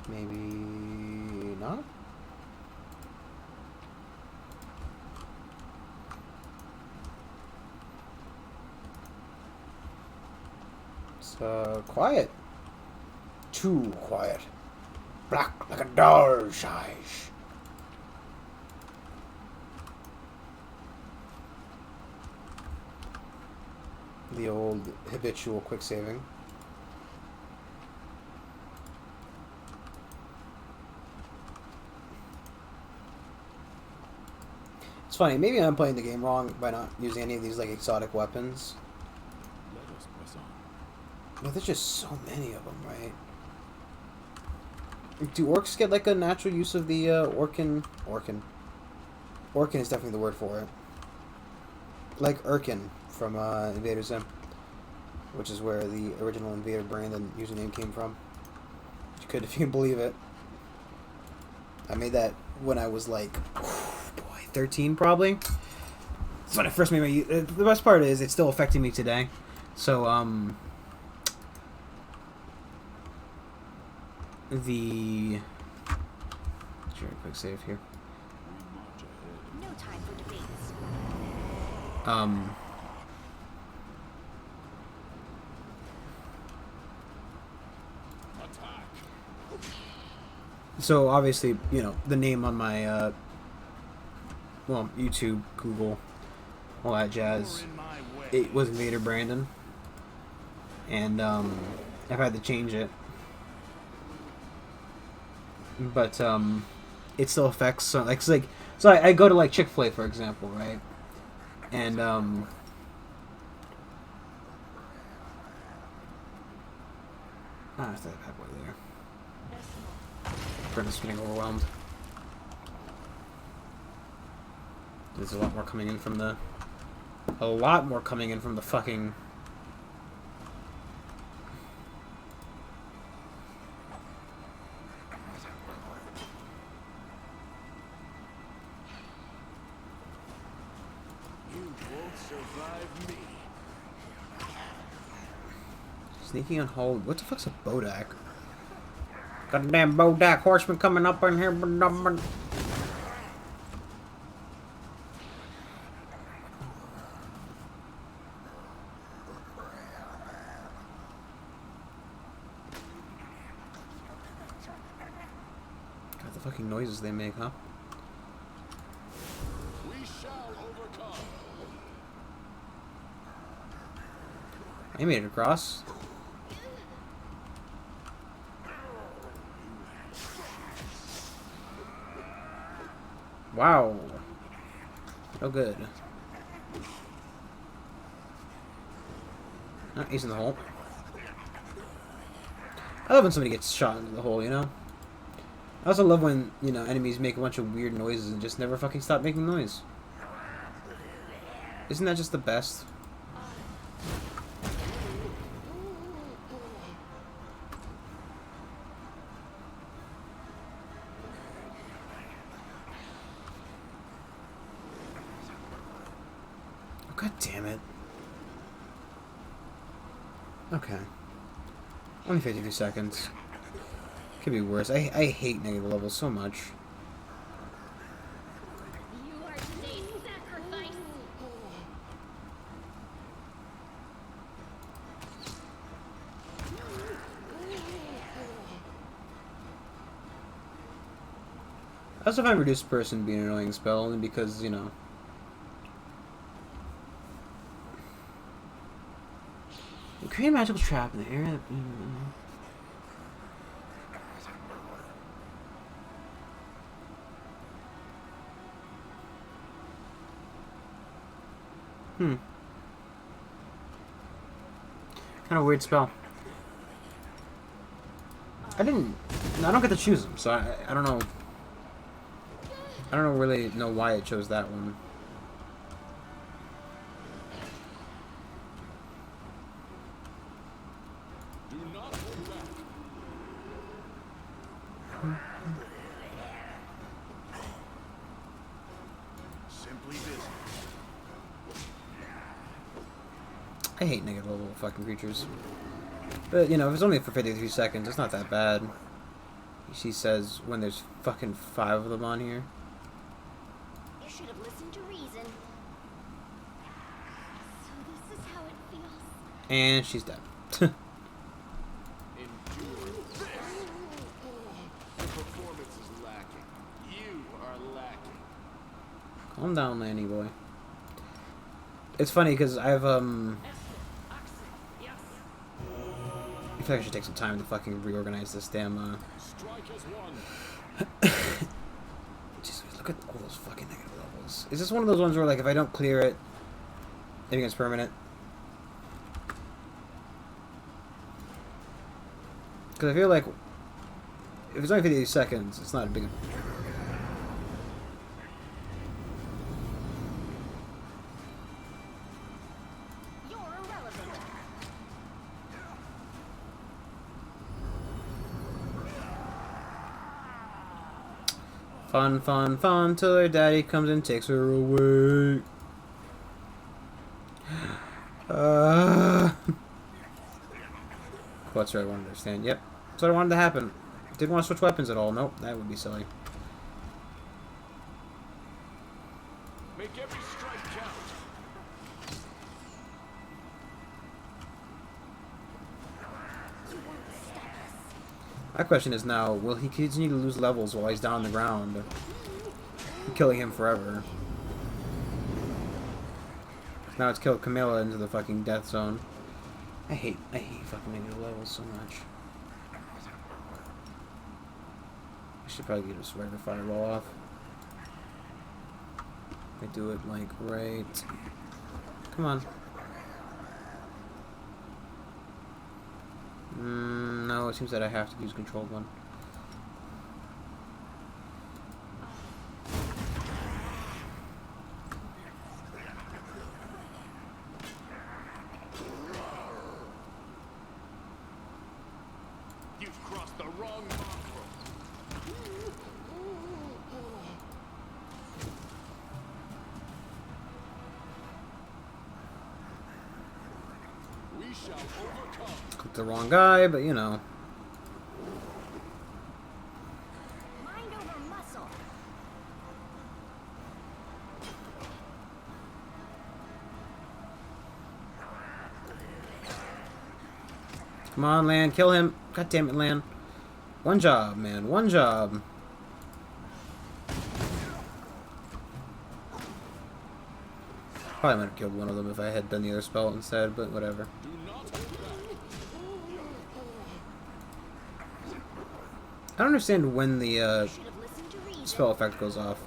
Maybe not? It's quiet. Too quiet. Black like a doll's eyes. The old habitual quick saving. It's funny, maybe I'm playing the game wrong by not using any of these like exotic weapons. Let us press on. But there's just so many of them, right? Do orcs get like a natural use of the Orkin is definitely the word for it. like Irkin from Invader Zim, which is where the original Invader Brandon username came from. You could, if you can believe it. I made that when I was like, 13 probably. That's when I first made my. The best part is it's still affecting me today. So the. Sure, quick save here. We march ahead. No time for debates. Attack. So obviously, the name on my YouTube, Google, all that jazz, In my way. it was Invader Brandon, and I've had to change it, but it still affects some, so I go to like Chick-fil-A, for example, right, and it's that bad boy there. Brandon's getting overwhelmed. There's a lot more coming in from the fucking. You won't survive me. Sneaking on hold. What the fuck's a Bodak? Goddamn Bodak horseman coming up in here. God, the fucking noises they make, huh? We shall overcome. I made it across. Wow. Oh, good. Oh, he's in the hole. I love when somebody gets shot into the hole, I also love when, enemies make a bunch of weird noises and just never fucking stop making noise. Isn't that just the best? Oh, God damn it. Okay. Only 52 seconds. Could be worse. I hate negative levels so much. You are today's sacrifice. I also find Reduced Person being an annoying spell, only because, You create a magical trap in the area that... Kind of weird spell. I don't get to choose them, so I don't know. I don't really know why it chose that one. Do not hold back. Simply business. I hate negative level fucking creatures. But, if it's only for 53 seconds, it's not that bad. She says when there's fucking 5 of them on here. You should have listened to reason. So this is how it feels. And she's dead. Endure this. The performance is lacking. You are lacking. Calm down, Lanny boy. It's funny because I've I feel like I should take some time to fucking reorganize this damn Strike as one. Jesus, look at all those fucking negative levels. Is this one of those ones where, like, if I don't clear it, I think it's permanent? Because I feel like if it's only 58 seconds, it's not a big... Fun, fun, fun, till her daddy comes and takes her away. What's what I wanted to understand. Yep. That's what I wanted to happen. Didn't want to switch weapons at all. Nope, that would be silly. Make every strike count. My question is now, will he continue to lose levels while he's down on the ground? Killing him forever. Now it's killed Camilla into the fucking death zone. I hate fucking negative levels so much. I should probably get a regular fireball off. I do it like right. Come on. No, it seems that I have to use controlled one. You've crossed the wrong mongrel. We shall overcome. Clicked the wrong guy, but you know. Mind over muscle. Come on, Lan, kill him. God damn it, Lan. One job, man. One job. Probably might have killed one of them if I had done the other spell instead, but whatever. Do not hold back. I don't understand when the Should have listened to reason. spell effect goes off.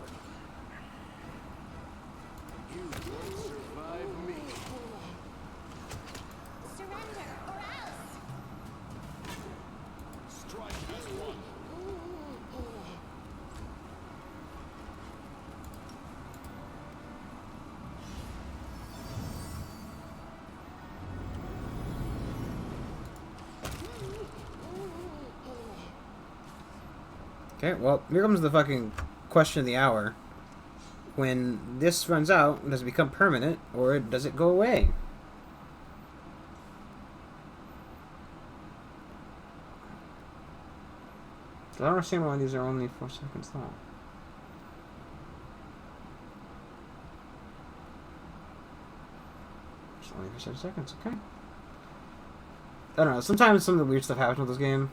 You won't survive me. Surrender or else. Strike as one. Okay, well, here comes the fucking question of the hour. When this runs out, does it become permanent, or does it go away? I don't understand why these are only 4 seconds long. It's only for 7 seconds, okay. I don't know, sometimes some of the weird stuff happens with this game.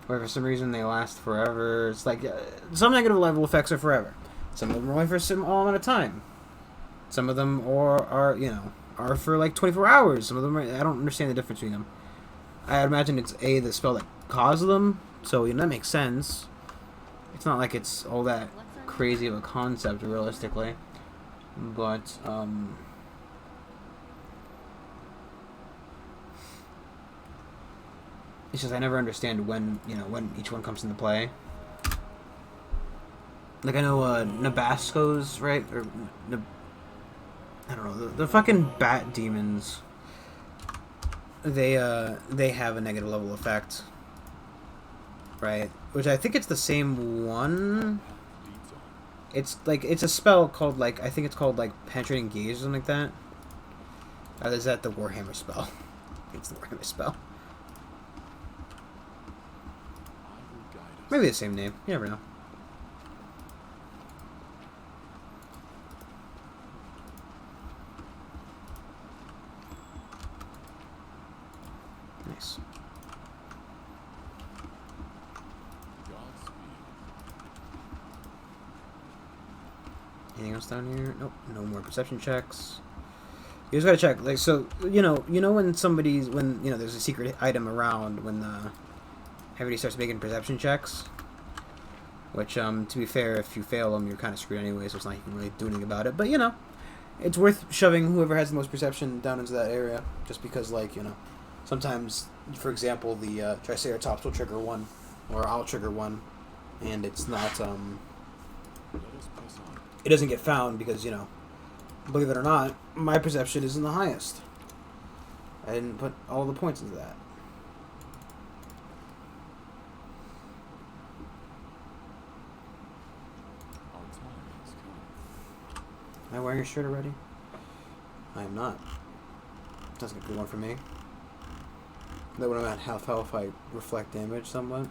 Where for some reason they last forever. It's like, some negative level effects are forever. Some of them are only for a small amount of time. Some of them are you know, are for like 24 hours. Some of them are, I don't understand the difference between them. I imagine it's the spell that caused them, so you know, that makes sense. It's not like it's all that crazy of a concept, realistically. But, it's just I never understand when, you know, when each one comes into play. Like, I know, Nabasco's, right? Or, I don't know, the fucking bat demons, they have a negative level effect. Right? Which I think it's the same one. It's, like, it's a spell called, like, I think it's called, like, Penetrating Gaze or something like that. Or is that the Warhammer spell? It's the Warhammer spell. Maybe the same name. You never know. Nice. Anything else down here? Nope. No more perception checks. You just gotta check. Like, so, you know when somebody's, when, you know, there's a secret item around, when everybody starts making perception checks. Which, to be fair, if you fail them, you're kind of screwed anyway, so it's not like you can really do anything about it. But, you know, it's worth shoving whoever has the most perception down into that area. Just because, like, you know, sometimes, for example, the Triceratops will trigger one, or I'll trigger one, and it's not, it doesn't get found because, you know, believe it or not, my perception isn't the highest. I didn't put all the points into that. Am I wearing a shirt already? I am not. That's a good one for me. That when I'm at half health, I reflect damage somewhat.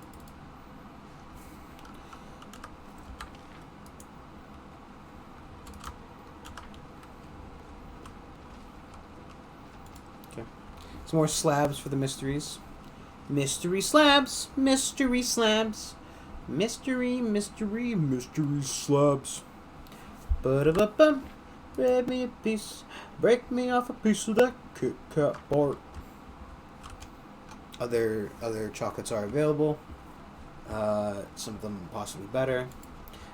Okay. Some more slabs for the mysteries. Mystery slabs! Mystery slabs! Mystery, mystery, mystery slabs. Ba-da-ba-bum. Break me a piece. Break me off a piece of that Kit Kat bar. Other chocolates are available. Some of them possibly better.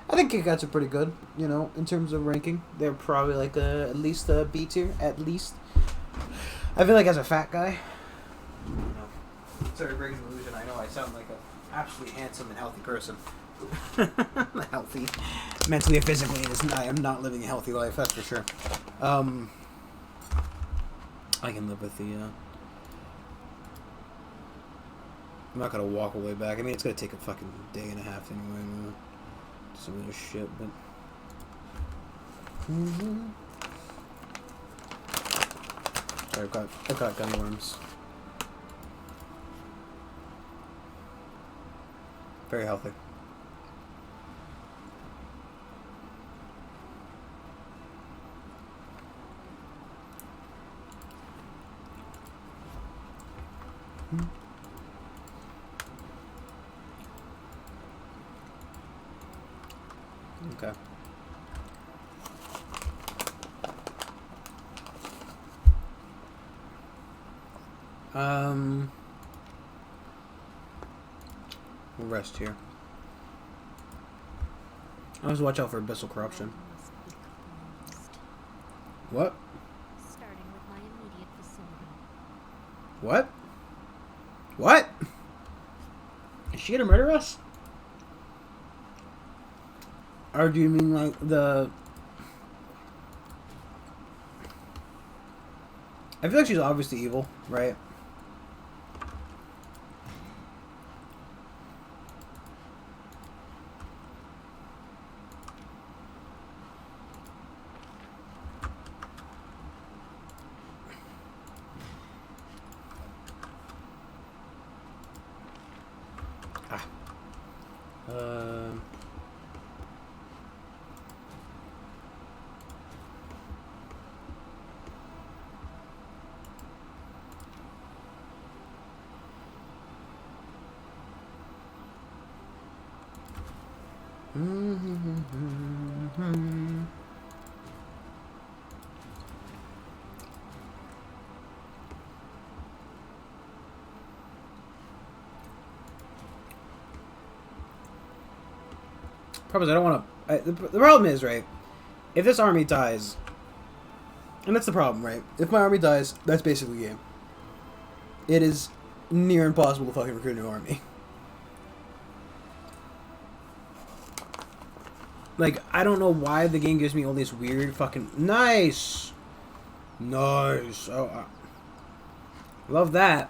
I think Kit Kats are pretty good, you know, in terms of ranking. They're probably like at least a B tier, at least. I feel like as a fat guy, you know, sorry to break an illusion. I know I sound like an absolutely handsome and healthy person. Healthy, mentally or physically, I am not living a healthy life. That's for sure. I can live with the. I'm not gonna walk all the way back. I mean, it's gonna take a fucking day and a half anyway. Some of this shit, but. I've got gun worms. Very healthy. Okay. We'll rest here. Always watch out for abyssal corruption. What? Starting with my immediate vicinity. What? What? Is she gonna murder us? Or do you mean like the... I feel like she's obviously evil, right? Problem is, I don't want to... The problem is, right, if this army dies... And that's the problem, right? If my army dies, that's basically the game. It is near impossible to fucking recruit a new army. Like, I don't know why the game gives me all these weird fucking... Nice! Nice! Oh, love that.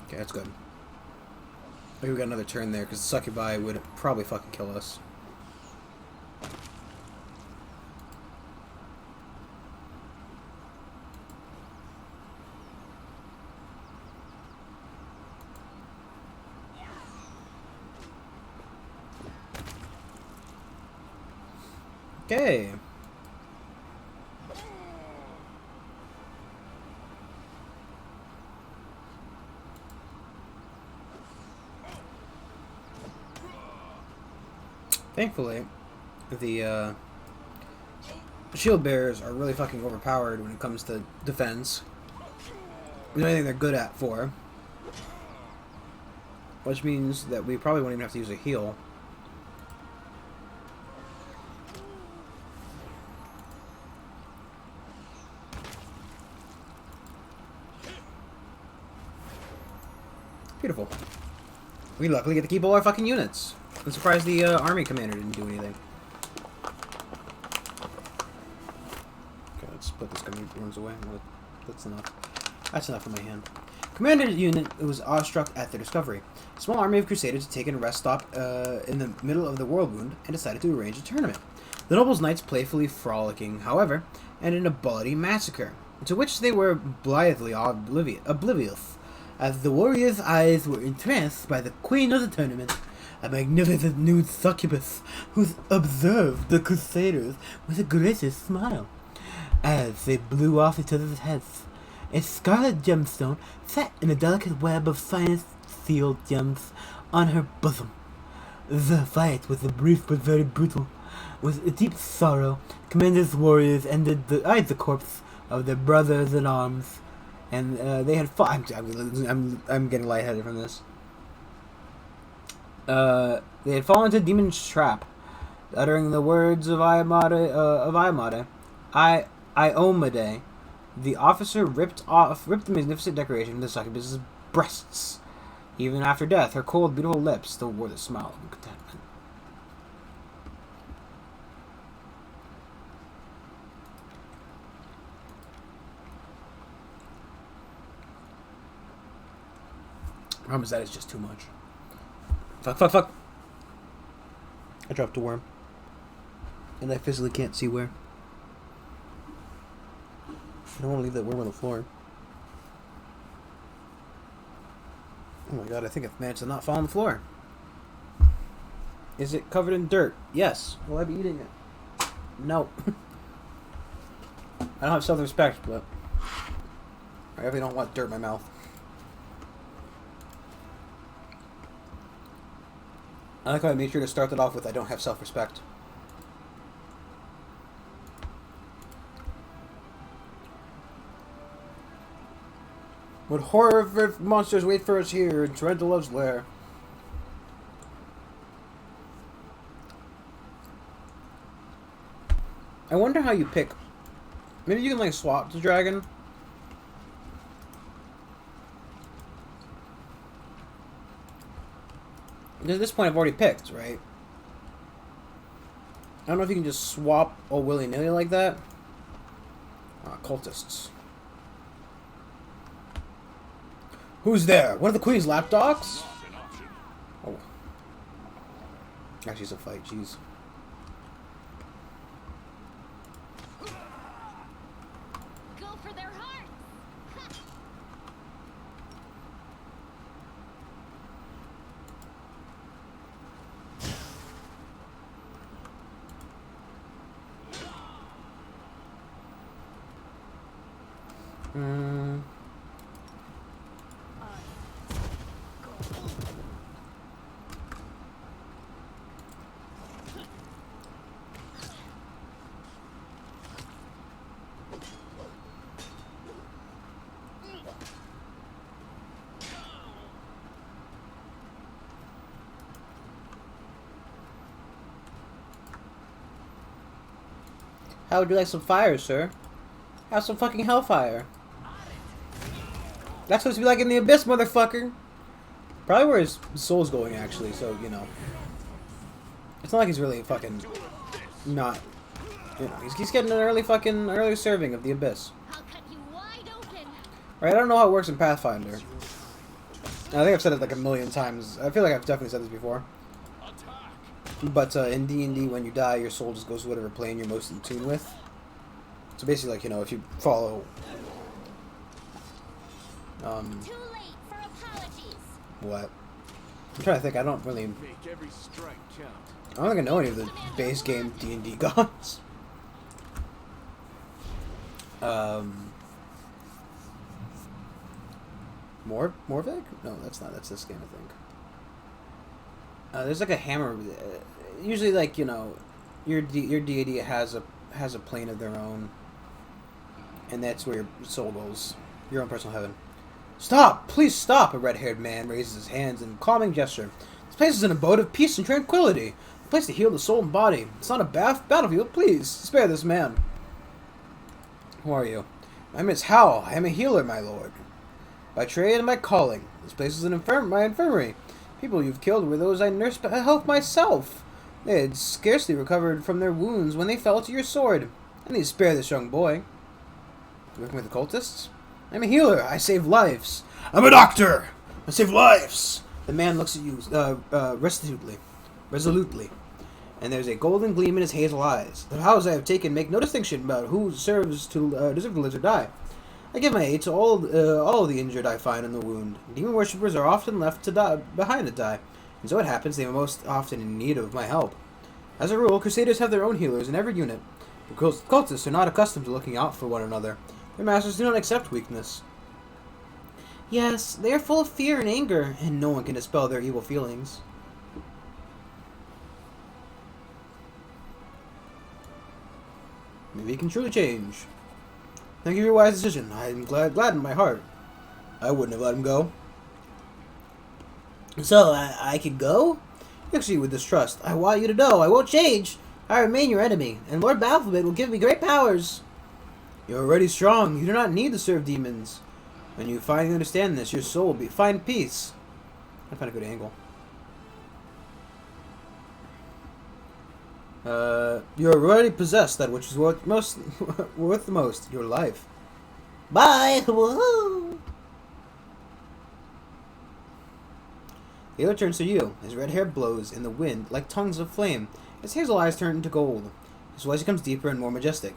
Okay, that's good. Maybe we got another turn there, because Succubi would probably fucking kill us. Okay. Thankfully, the shield bearers are really fucking overpowered when it comes to defense. The only thing they're good at for. Which means that we probably won't even have to use a heal. Beautiful. We luckily get to keep all our fucking units. I'm surprised the army commander didn't do anything. Okay, let's put this guy runs away. That's enough. That's enough for my hand. Commander's unit was awestruck at their discovery. A small army of crusaders had taken a rest stop in the middle of the World Wound and decided to arrange a tournament. The nobles' knights playfully frolicking, however, ended in a bloody massacre, to which they were blithely oblivious, as the warriors' eyes were entranced by the queen of the tournament, a magnificent nude succubus who observed the crusaders with a gracious smile, as they blew off each other's heads. A scarlet gemstone set in a delicate web of finest sealed gems on her bosom. The fight was brief but very brutal. With deep sorrow, Commander's warriors eyed the corpse of their brothers in arms, and they had fought. I'm getting lightheaded from this. They had fallen into Demon's trap, uttering the words of Iomade, Iomade. The officer ripped the magnificent decoration from the succubus's breasts. Even after death, her cold, beautiful lips still wore the smile of contentment. Problem is that is just too much. Fuck. I dropped a worm. And I physically can't see where. I don't want to leave that worm on the floor. Oh my god, I think I've managed to not fall on the floor. Is it covered in dirt? Yes. Will I be eating it? No. I don't have self-respect, but I really don't want dirt in my mouth. I like how I made sure to start that off with I don't have self-respect. What horror monsters wait for us here in Tarantulas' lair? I wonder how you pick. Maybe you can like swap the dragon. Because at this point I've already picked, right? I don't know if you can just swap all willy-nilly like that. Cultists. Who's there? One of the Queen's lapdogs? Oh. Actually, it's a fight, jeez. Go for their hearts! How would you like some fire, sir? Have some fucking hellfire. That's supposed to be like in the abyss, motherfucker. Probably where his soul's going, actually, so, you know. It's not like he's really fucking not, you know, he's getting an early serving of the abyss. I'll cut you wide open. Right, I don't know how it works in Pathfinder. I think I've said it like a million times. I feel like I've definitely said this before. But in D&D, when you die, your soul just goes to whatever plane you're most in tune with. So basically, like, you know, if you follow... Too late for apologies. What? I'm trying to think. I don't really... Make every strike count. I don't think I know any of the base game D&D gods. Morvig? No, that's not. That's this game, I think. There's like a hammer. Usually, like, you know, your deity has a plane of their own, and that's where your soul goes. Your own personal heaven. Stop! Please stop! A red-haired man raises his hands in a calming gesture. This place is an abode of peace and tranquility. A place to heal the soul and body. It's not a battlefield. Please spare this man. Who are you? My name is Hal. I am a healer, my lord. By trade and by calling. This place is my infirmary. People you've killed were those I nursed but helped myself. They had scarcely recovered from their wounds when they fell to your sword. I need to spare this young boy. You working with the cultists? I'm a healer. I save lives. I'm a doctor. I save lives. The man looks at you resolutely, and there's a golden gleam in his hazel eyes. The vows I have taken make no distinction about who deserves to live or die. I give my aid to all of the injured I find in the wound. Demon worshippers are often left to die behind to die, and so it happens they are most often in need of my help. As a rule, Crusaders have their own healers in every unit. The cultists are not accustomed to looking out for one another. Their masters do not accept weakness. Yes, they are full of fear and anger, and no one can dispel their evil feelings. Maybe he can truly change. Thank you for your wise decision. I am glad in my heart. I wouldn't have let him go. So, I could go? Actually, with distrust. I want you to know, I won't change. I remain your enemy, and Lord Baphomet will give me great powers. You are already strong. You do not need to serve demons. When you finally understand this, your soul will find peace. I find a good angle. You already possess that which is worth the most, your life. Bye! Woohoo! The other turns to you. His red hair blows in the wind like tongues of flame. His hazel eyes turn into gold. His voice becomes deeper and more majestic.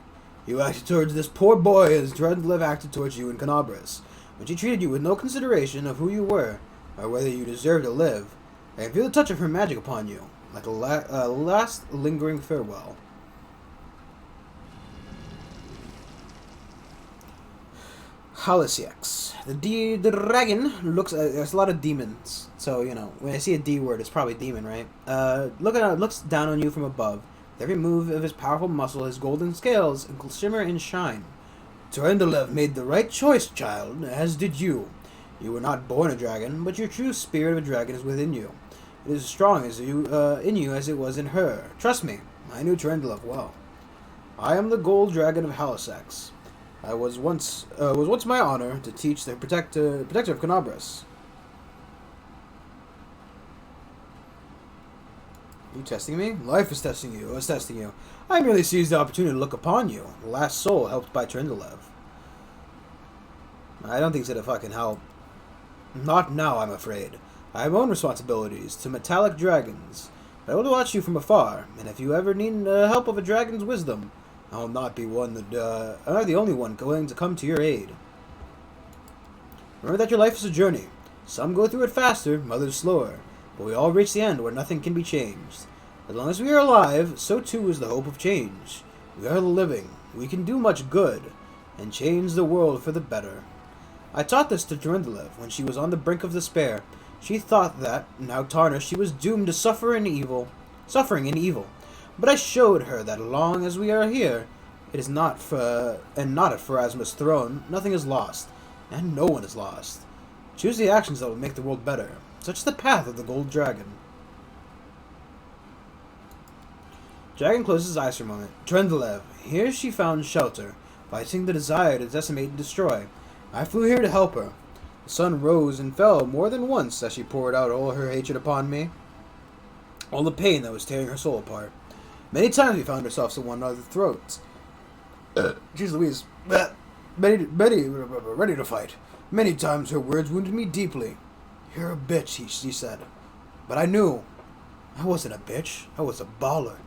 You acted towards this poor boy as Drendlev acted towards you in Canabras, when she treated you with no consideration of who you were, or whether you deserved to live. I can feel the touch of her magic upon you, like a last lingering farewell. Halisiax. The dragon looks. There's a lot of demons, so you know when I see a D word, it's probably demon, right? Looks down on you from above. With every move of his powerful muscle, his golden scales shimmer and shine. Drendlev made the right choice, child, as did you. You were not born a dragon, but your true spirit of a dragon is within you. It is as strong as in you as it was in her. Trust me, I knew Drendlev well. I am the gold dragon of Halisax. I was once my honor to teach the protector of Canabras. You testing me? Life is testing you. It's testing you. I merely seized the opportunity to look upon you. The last soul helped by Drendlev. I don't think it's gonna fucking help. Not now, I'm afraid. I have my own responsibilities to metallic dragons. I will watch you from afar, and if you ever need help of a dragon's wisdom, I will not be I'm not the only one going to come to your aid. Remember that your life is a journey. Some go through it faster, others slower, but we all reach the end where nothing can be changed. As long as we are alive, so too is the hope of change. We are the living. We can do much good, and change the world for the better. I taught this to Drendlev when she was on the brink of despair. She thought that, now tarnished, she was doomed to suffering in evil. But I showed her that as long as we are here, it is not at Pharasma's throne, nothing is lost, and no one is lost. Choose the actions that will make the world better. Such is the path of the Gold Dragon. Dragon closes his eyes for a moment. Drendlev. Here she found shelter, fighting the desire to decimate and destroy. I flew here to help her. The sun rose and fell more than once as she poured out all her hatred upon me. All the pain that was tearing her soul apart. Many times we found ourselves in one another's throats. Jeez Louise. Ready to fight. Many times her words wounded me deeply. You're a bitch, she said. But I knew. I wasn't a bitch. I was a baller.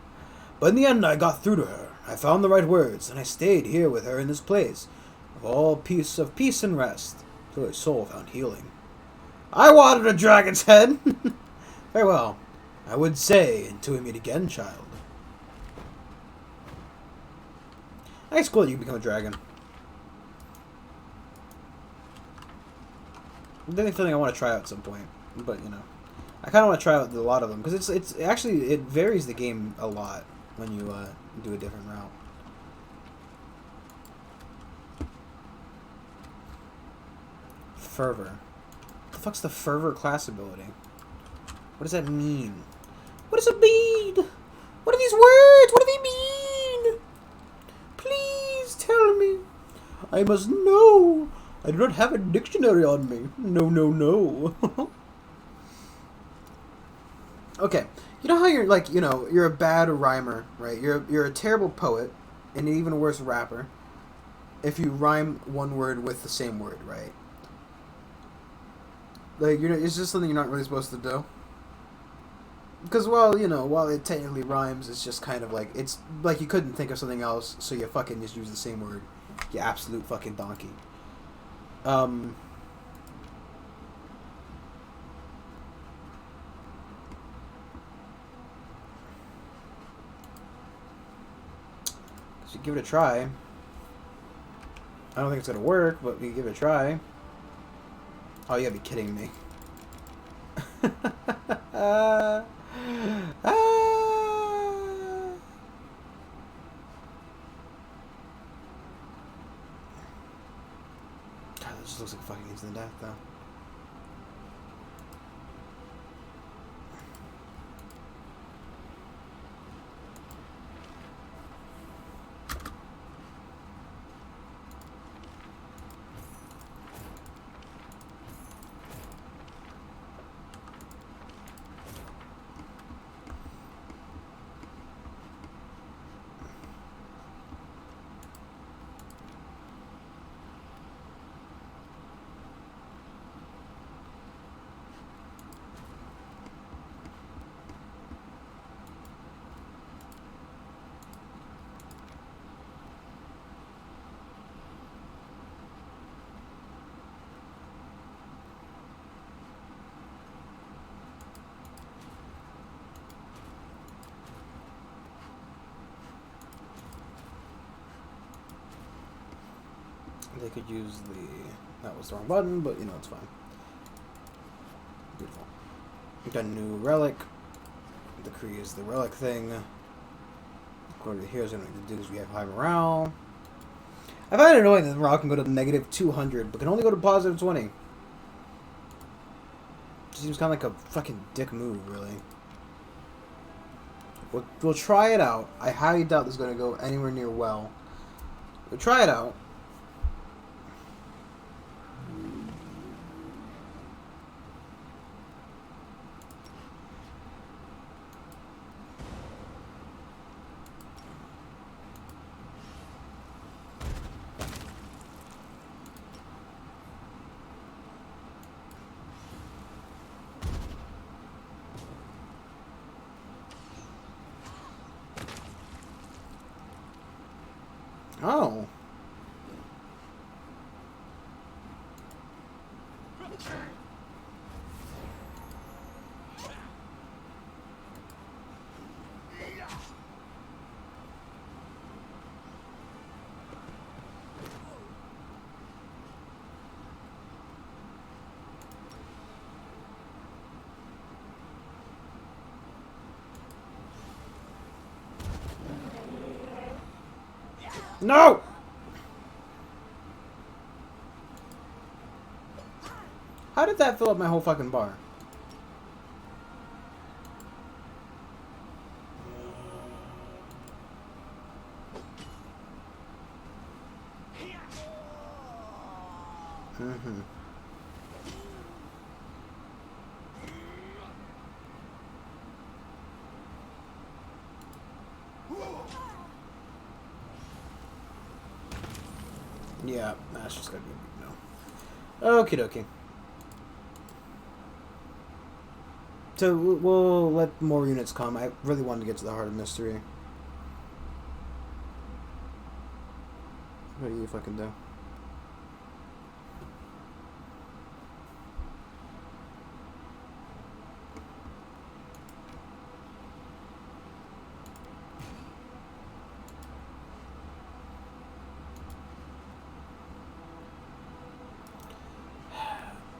But in the end, I got through to her. I found the right words, and I stayed here with her in this place of peace and rest, till her soul found healing. I wanted a dragon's head! Farewell. I would say, until we meet again, child. I think it's cool that you become a dragon. I'm definitely feeling I want to try out at some point, but you know, I kind of want to try out a lot of them because it's actually it varies the game a lot when you do a different route. Fervor. What the fuck's the fervor class ability? What does that mean? What does it mean? What are these words? What do they mean? Please tell me. I must know. I do not have a dictionary on me. No, no, no. Okay. You know how you're like, you know, you're a bad rhymer, right? You're a terrible poet and an even worse rapper. if you rhyme one word with the same word, right? Like, it's just something you're not really supposed to do. Because, well, while it technically rhymes, it's just kind of like, it's like you couldn't think of something else, so you fucking just use the same word. You absolute fucking donkey. So give it a try. I don't think it's gonna work, but we give it a try. Oh, you gotta be kidding me. God, this just looks like fucking instant death, though. They could use that was the wrong button, but it's fine. Beautiful. We've got a new relic. The Kree is the relic thing. According to the heroes, what we do is we have high morale. I find it annoying that morale can go to negative 200, but can only go to positive 20. Seems kind of like a fucking dick move, really. We'll try it out. I highly doubt this is going to go anywhere near well. We'll try it out. Oh. No! How did that fill up my whole fucking bar? Mm-hmm. Yeah, that's just gonna be a no. Okie dokie. So we'll let more units come. I really wanted to get to the heart of mystery. What do you fucking do?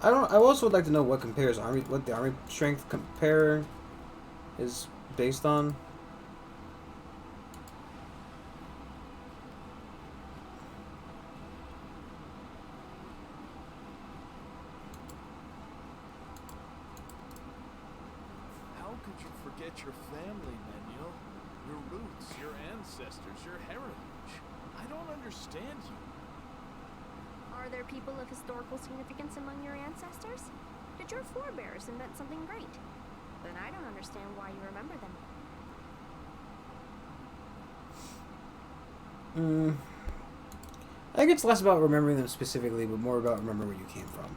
I also would like to know what the army strength compare is based on. How could you forget your family, Manuel? Your roots, your ancestors, your heritage. I don't understand you. Are there people of historical significance among your ancestors? Did your forebears invent something great? Then I don't understand why you remember them. I think it's less about remembering them specifically, but more about remembering where you came from.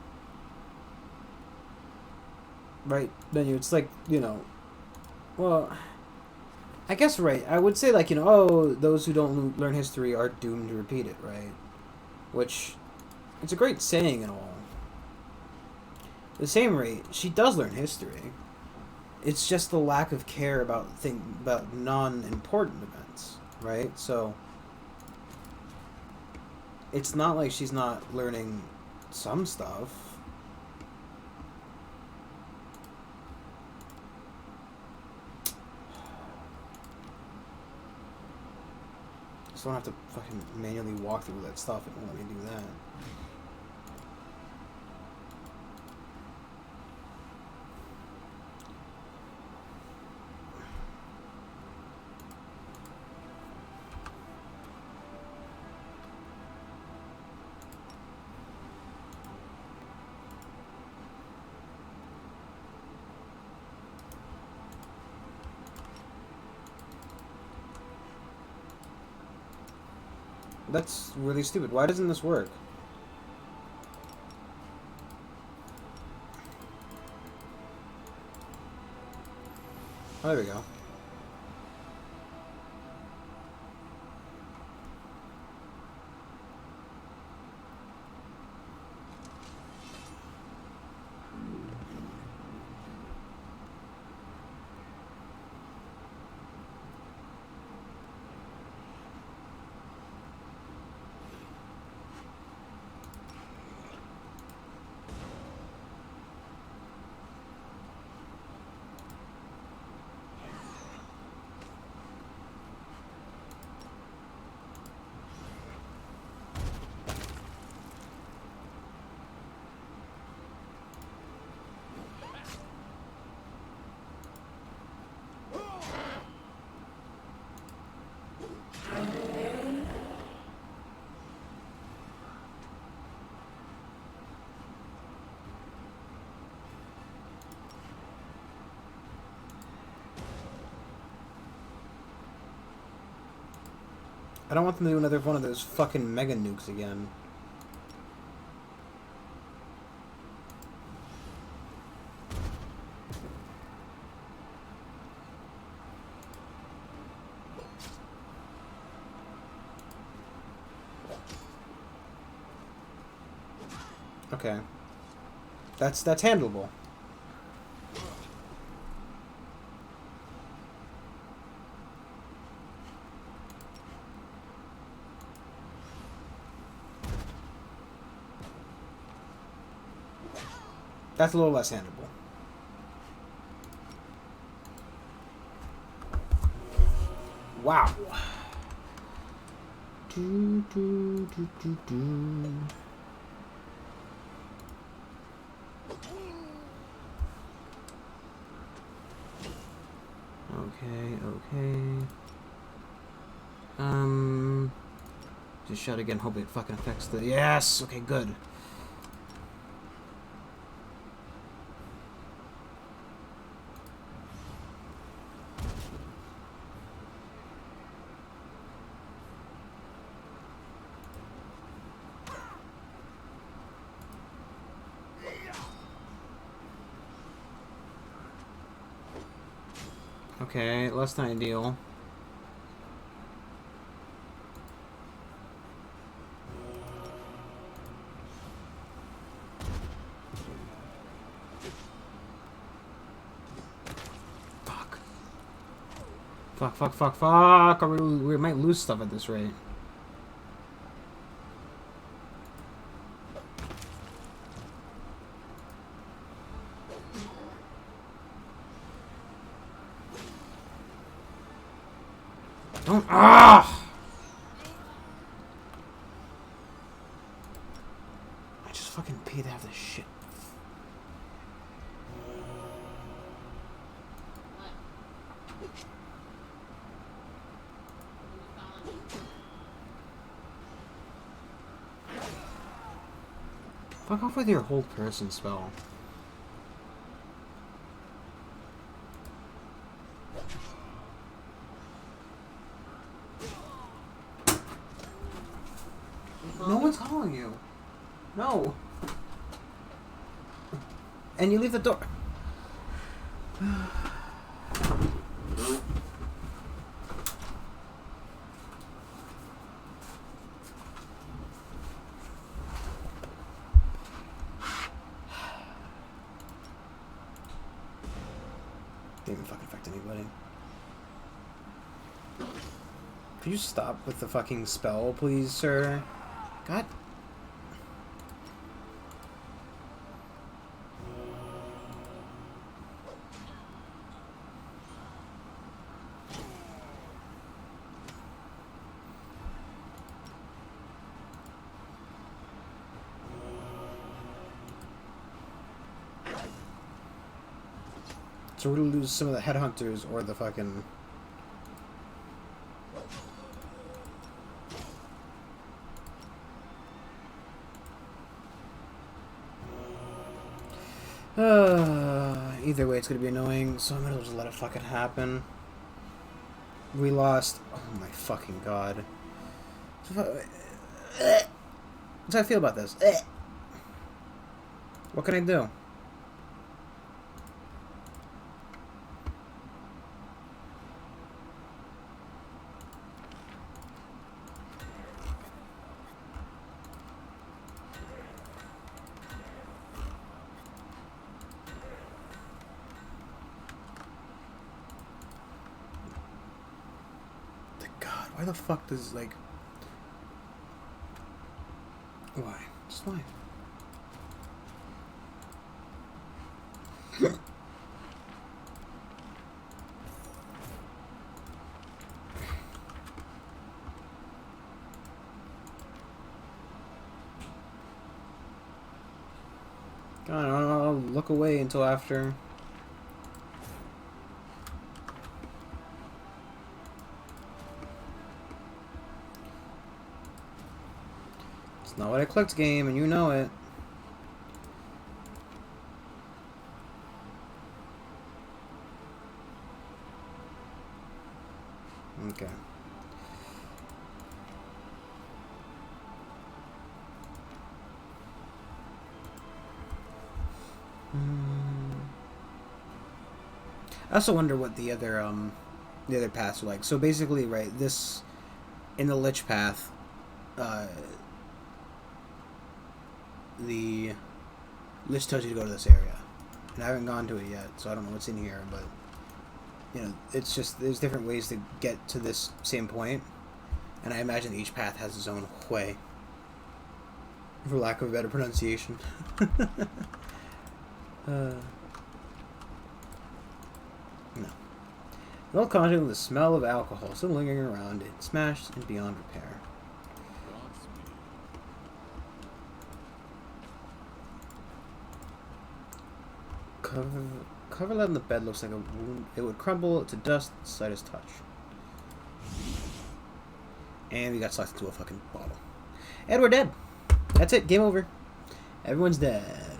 Right? Then it's like, you know, well, I guess right. I would say like, you know, oh, those who don't learn history are doomed to repeat it, right? Which, it's a great saying and all. At the same rate, she does learn history. It's just the lack of care about non-important events, right? So it's not like she's not learning some stuff. So I don't have to fucking manually walk through that stuff. It won't let me do that. That's really stupid. Why doesn't this work? Oh, there we go. I don't want them to do another one of those fucking mega nukes again. Okay. That's handleable. That's a little less handleable. Wow. Okay. Just shut again. Hope it fucking affects the. Yes. Okay. Good. Okay, less than ideal. Fuck. We might lose stuff at this rate. Don't. Ah! I just fucking pay to have this shit. Fuck off with your hold person spell. Someone's calling you. No. And you leave the door. Didn't even fucking affect anybody. Could you stop with the fucking spell, please, sir? God. So we're gonna lose some of the headhunters or the fucking... Either way, it's gonna be annoying, so I might as well just let it fucking happen. We lost... Oh my fucking god. What's how I feel about this? What can I do? God, why the fuck does, like... Why? Just why? God, I'll look away until after. It's not what I clicked, game, and you know it. Okay. I also wonder what the other paths are like. So basically, right, this in the Lich path, the Lich tells you to go to this area, and I haven't gone to it yet, so I don't know what's in here. But you know, it's just there's different ways to get to this same point, and I imagine each path has its own way, for lack of a better pronunciation. No. The old content with the smell of alcohol still lingering around it, smashed and beyond repair. Cover that on the bed looks like a wound. It would crumble to dust at the slightest touch. And we got sucked into a fucking bottle. And we're dead. That's it. Game over. Everyone's dead.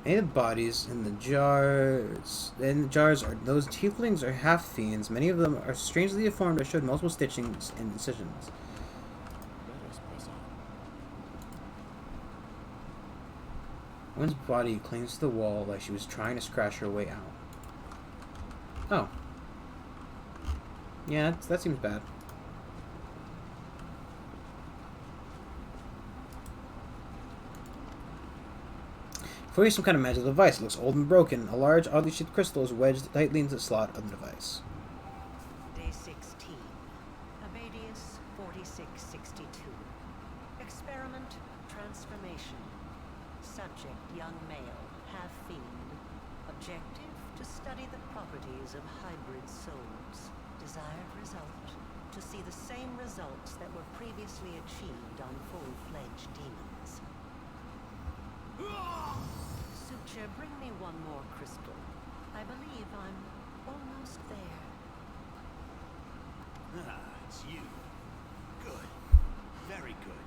Any of the bodies in the jars are those tieflings or half fiends. Many of them are strangely deformed or showed multiple stitchings and incisions. One's body clings to the wall like she was trying to scratch her way out. Oh. Yeah, that seems bad. For some kind of magical device, it looks old and broken. A large, oddly shaped crystal is wedged tightly into the slot of the device. Day 16. Abadius 4662. Experiment transformation. Subject young male, half fiend. Objective to study the properties of hybrid souls. Desired result to see the same results that were previously achieved on full-fledged demons. Suture, bring me one more crystal. I believe I'm almost there. Ah, it's you. Good. Very good.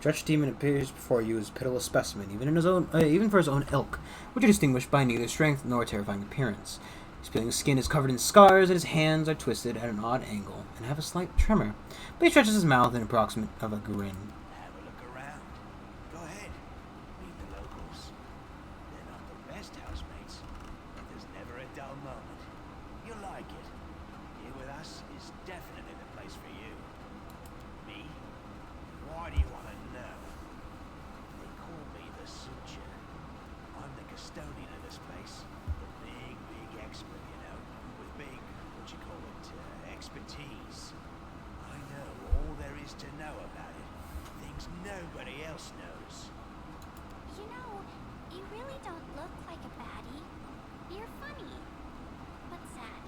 Dretch demon appears before you as a pitiless specimen, even for his own ilk, which are distinguished by neither strength nor terrifying appearance. His peeling skin is covered in scars, and his hands are twisted at an odd angle and have a slight tremor. But he stretches his mouth in approximate of a grin. Have a look around. Go ahead. Meet the locals. They're not the best housemates, but there's never a dull moment. You'll like it. Here with us is definitely the place for you. Me? Why do you want to know? They call me the Suture. I'm the custodian of this place. The big expert, you know, with big, expertise. I know all there is to know about it. Things nobody else knows. You know, you really don't look like a baddie. You're funny, but sad.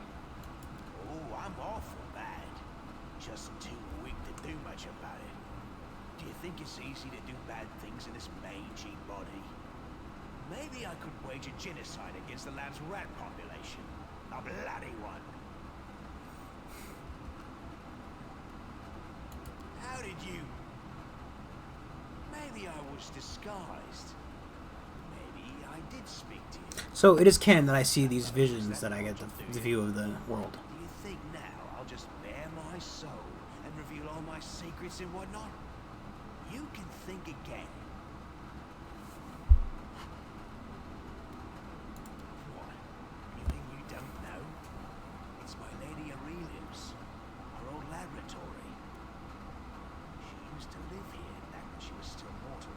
Oh, I'm awful bad. Just too weak to do much about it. Do you think it's easy to do bad things in this mangy body? Maybe I could wage a genocide against the land's rat population. A bloody one. How did you... Maybe I was disguised. Maybe I did speak to you. So it is canon that I see these visions, that I get the view of the world. Do you think now I'll just bare my soul and reveal all my secrets and whatnot? You can think again. What? You think you don't know? It's my Lady Aurelius, our old laboratory. She used to live here back when she was still mortal,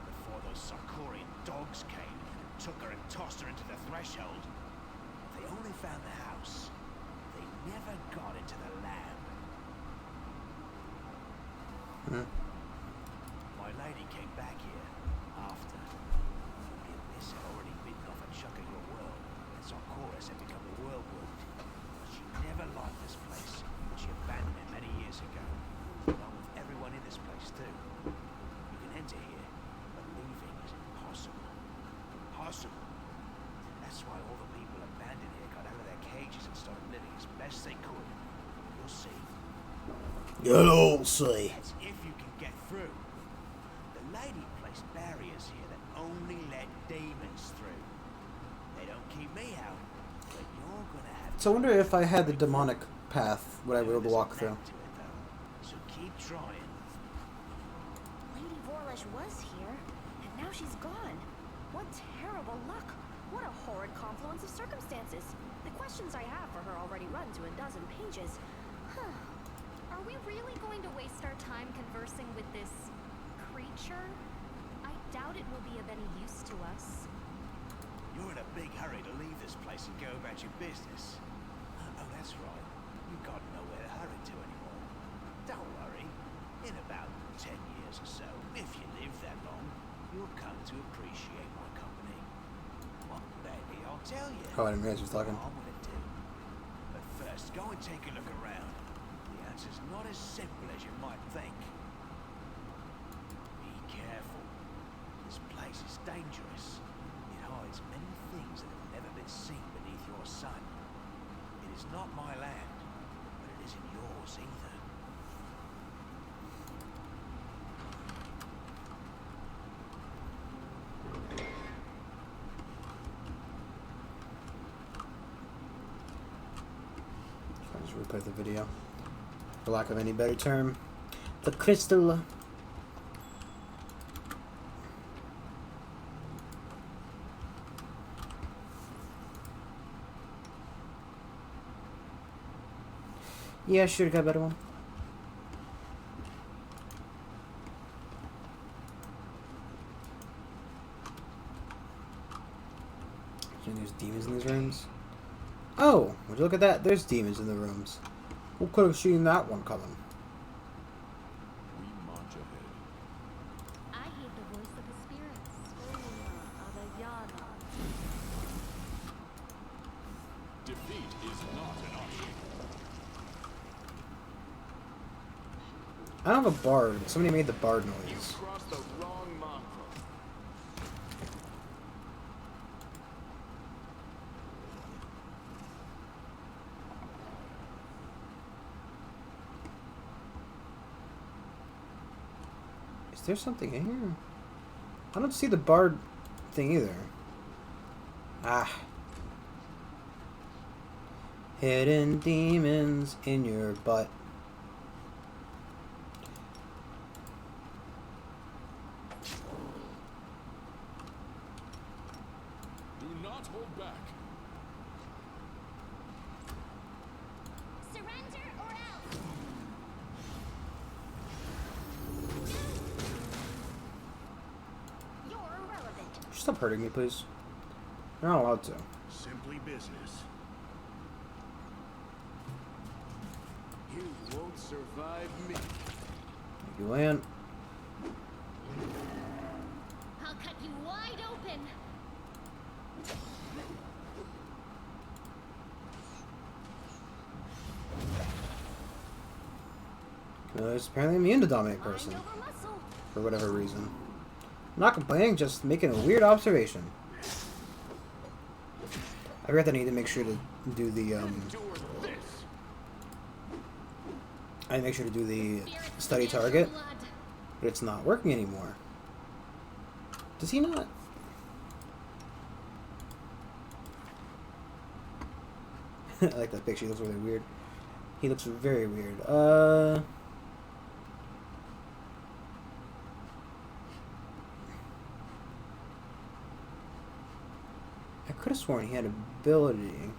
before those Sarkorian dogs came and took her and tossed her into the threshold. They only found the house. They never got into the lab. My lady came back here after. The abyss had already bitten off a chunk of your world, and Sarkoris had become the world wound. But she never liked this place, and she abandoned it many years ago, along with everyone in this place too. You can enter here, but leaving is impossible. Impossible. That's why all the people abandoned here got out of their cages and started living as best they could. You'll see. You'll see. That's if you can get through. The lady placed barriers here that only let demons through. They don't keep me out, but you're gonna have So I wonder if I had the demonic path, would I be able to There's a walk through? knack to it, though. So keep trying. Lady Vorlish was here, and now she's gone. What terrible luck. What a horrid confluence of circumstances. The questions I have for her already run to a dozen pages. Are we really going to waste our time conversing with this creature? I doubt it will be of any use to us. You're in a big hurry to leave this place and go about your business. Oh, that's right. You've got nowhere to hurry to anymore. Don't worry. In about 10 years or so, if you live that long, you'll come to appreciate my company. Well, maybe I'll tell you. Oh, I didn't realize he was talking. what I'm gonna do. But first, go and take a look around. The answer's not as simple as you might think. Be careful. This place is dangerous. It hides many things that have never been seen beneath your sun. It is not my land, but it isn't yours either. I'll just replay the video, for lack of any better term. The crystal. Yeah, sure, got a better one. There's demons in these rooms. Oh, would you look at that? There's demons in the rooms. Who could have seen that one coming? We march ahead. I hear the voice of the spirits. Defeat is not an option. I don't have a bard. Somebody made the bard You noise. crossed the wrong mantra. Is Is there something in here? I don't see the bard thing either. Ah. Hidden demons in your butt. Do not hold back. Surrender or else. You're irrelevant. Stop hurting me, please. You're not allowed to. Simply business. You won't survive me. Thank you, Lan. I'll cut you wide open. It's apparently immune to dominate person. Mind over muscle. For whatever reason. I'm not complaining, just making a weird observation. I forgot that I need to make sure to do the, Endure this. I need to make sure to do the Spirit study demands your target, blood. but it's not working anymore. Does he not? I like that picture, he looks really weird. He looks very weird. I could have sworn he had ability.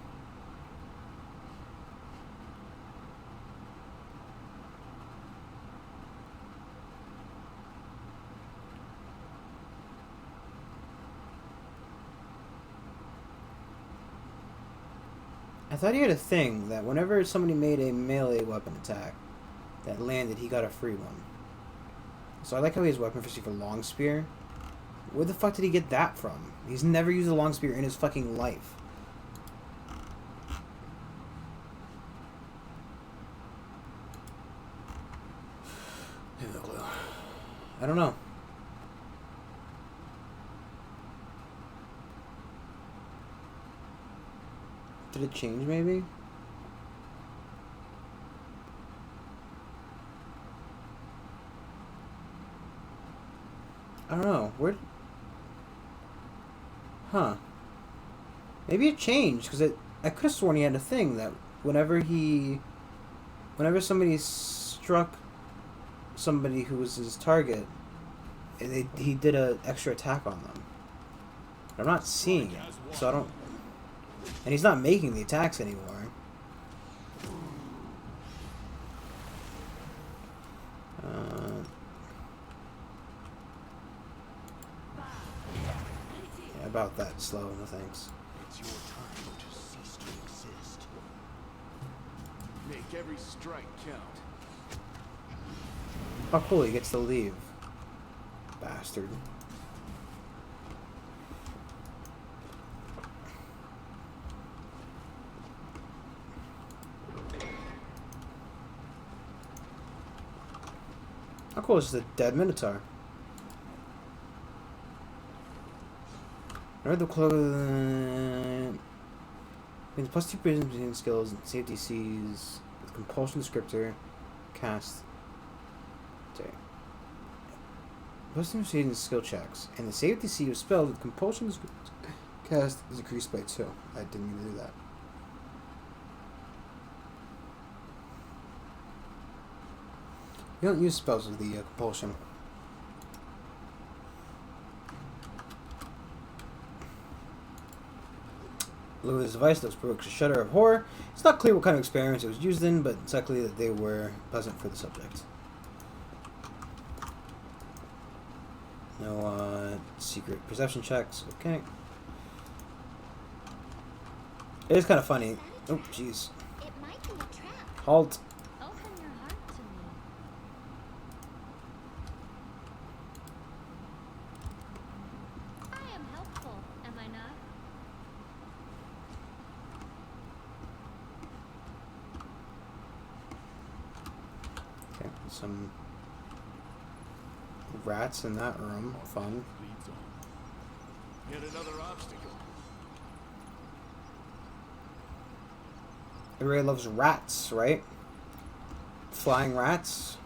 I thought he had a thing that whenever somebody made a melee weapon attack that landed, he got a free one. So I like how he has weapon efficiency for long spear. Where the fuck did he get that from? He's never used a long spear in his fucking life. I have no clue. I don't know. Did it change maybe? I don't know. Where? Huh. Maybe it changed because I could have sworn he had a thing that whenever somebody struck somebody who was his target, he did an extra attack on them. But I'm not seeing it, so I don't. And he's not making the attacks anymore. Yeah, about that slow, no thanks. It's your time to cease to exist. Make every strike count. Oh, cool, he gets to leave. Bastard. How cool is the dead Minotaur? Read the close. Plus 2 prison skills and safety C's with compulsion descriptor cast. Sorry. Plus 2 precision skill checks and the safety C of spell with compulsion descriptor cast is increased by 2. I didn't mean to do that. You don't use spells with the compulsion. Look at this device that provokes a shudder of horror. It's not clear what kind of experiments it was used in, but it's likely that they were pleasant for the subject. No secret perception checks. Okay. It is kind of funny. Oh, jeez. It might be a trap. Halt. Open your heart to me. I am helpful, am I not? Okay, some rats in that room. Fun. Leads on. Yet another obstacle. Everybody loves rats, right? Flying rats.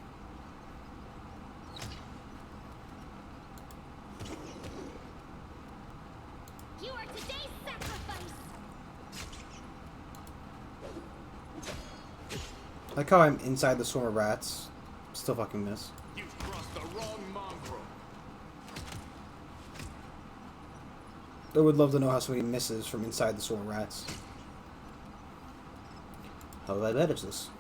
Like how I'm inside the swarm of rats. Still fucking miss. You've crossed the wrong mongrel. I would love to know how somebody misses from inside the swarm of rats. How did I manage this?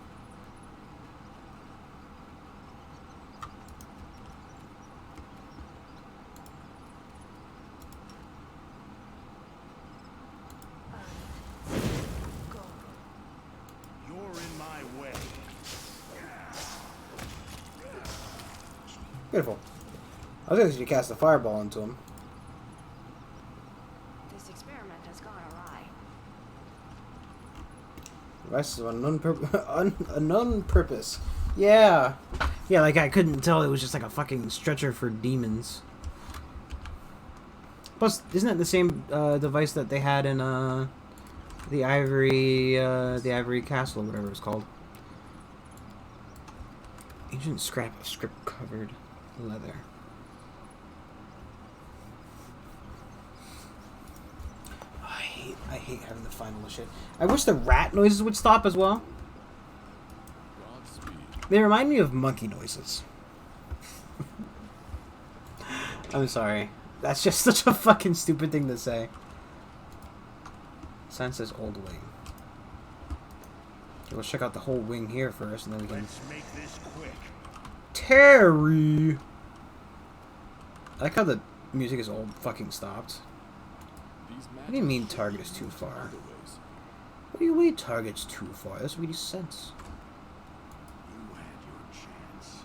You're in my way. Beautiful. I was going to cast a fireball into him. This experiment has gone awry. Device is on unknown purpose. Yeah. Yeah, like I couldn't tell it was just like a fucking stretcher for demons. Plus, isn't that the same device that they had in the Ivory Castle, or whatever it's called? Ancient scrap of script covered leather. I hate having to find all the shit. I wish the rat noises would stop as well. Godspeed. They remind me of monkey noises. I'm sorry. That's just such a fucking stupid thing to say. Sign says old wing. Okay, let's check out the whole wing here first, and then we can... Let's make this quick. Terry! I like how the music is all fucking stopped. What do you mean target is too far? What do you mean target's too far? That's really sense. You had your chance.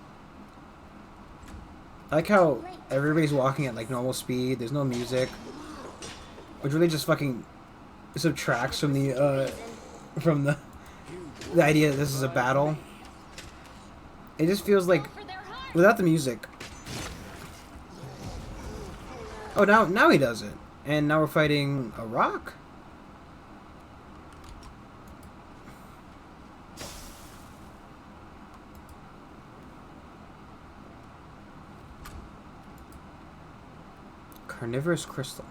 I like how everybody's walking at like normal speed. There's no music, which really just fucking subtracts from the idea that this is a battle. It just feels like without the music. Oh, now he does it, and now we're fighting a rock. Carnivorous crystal.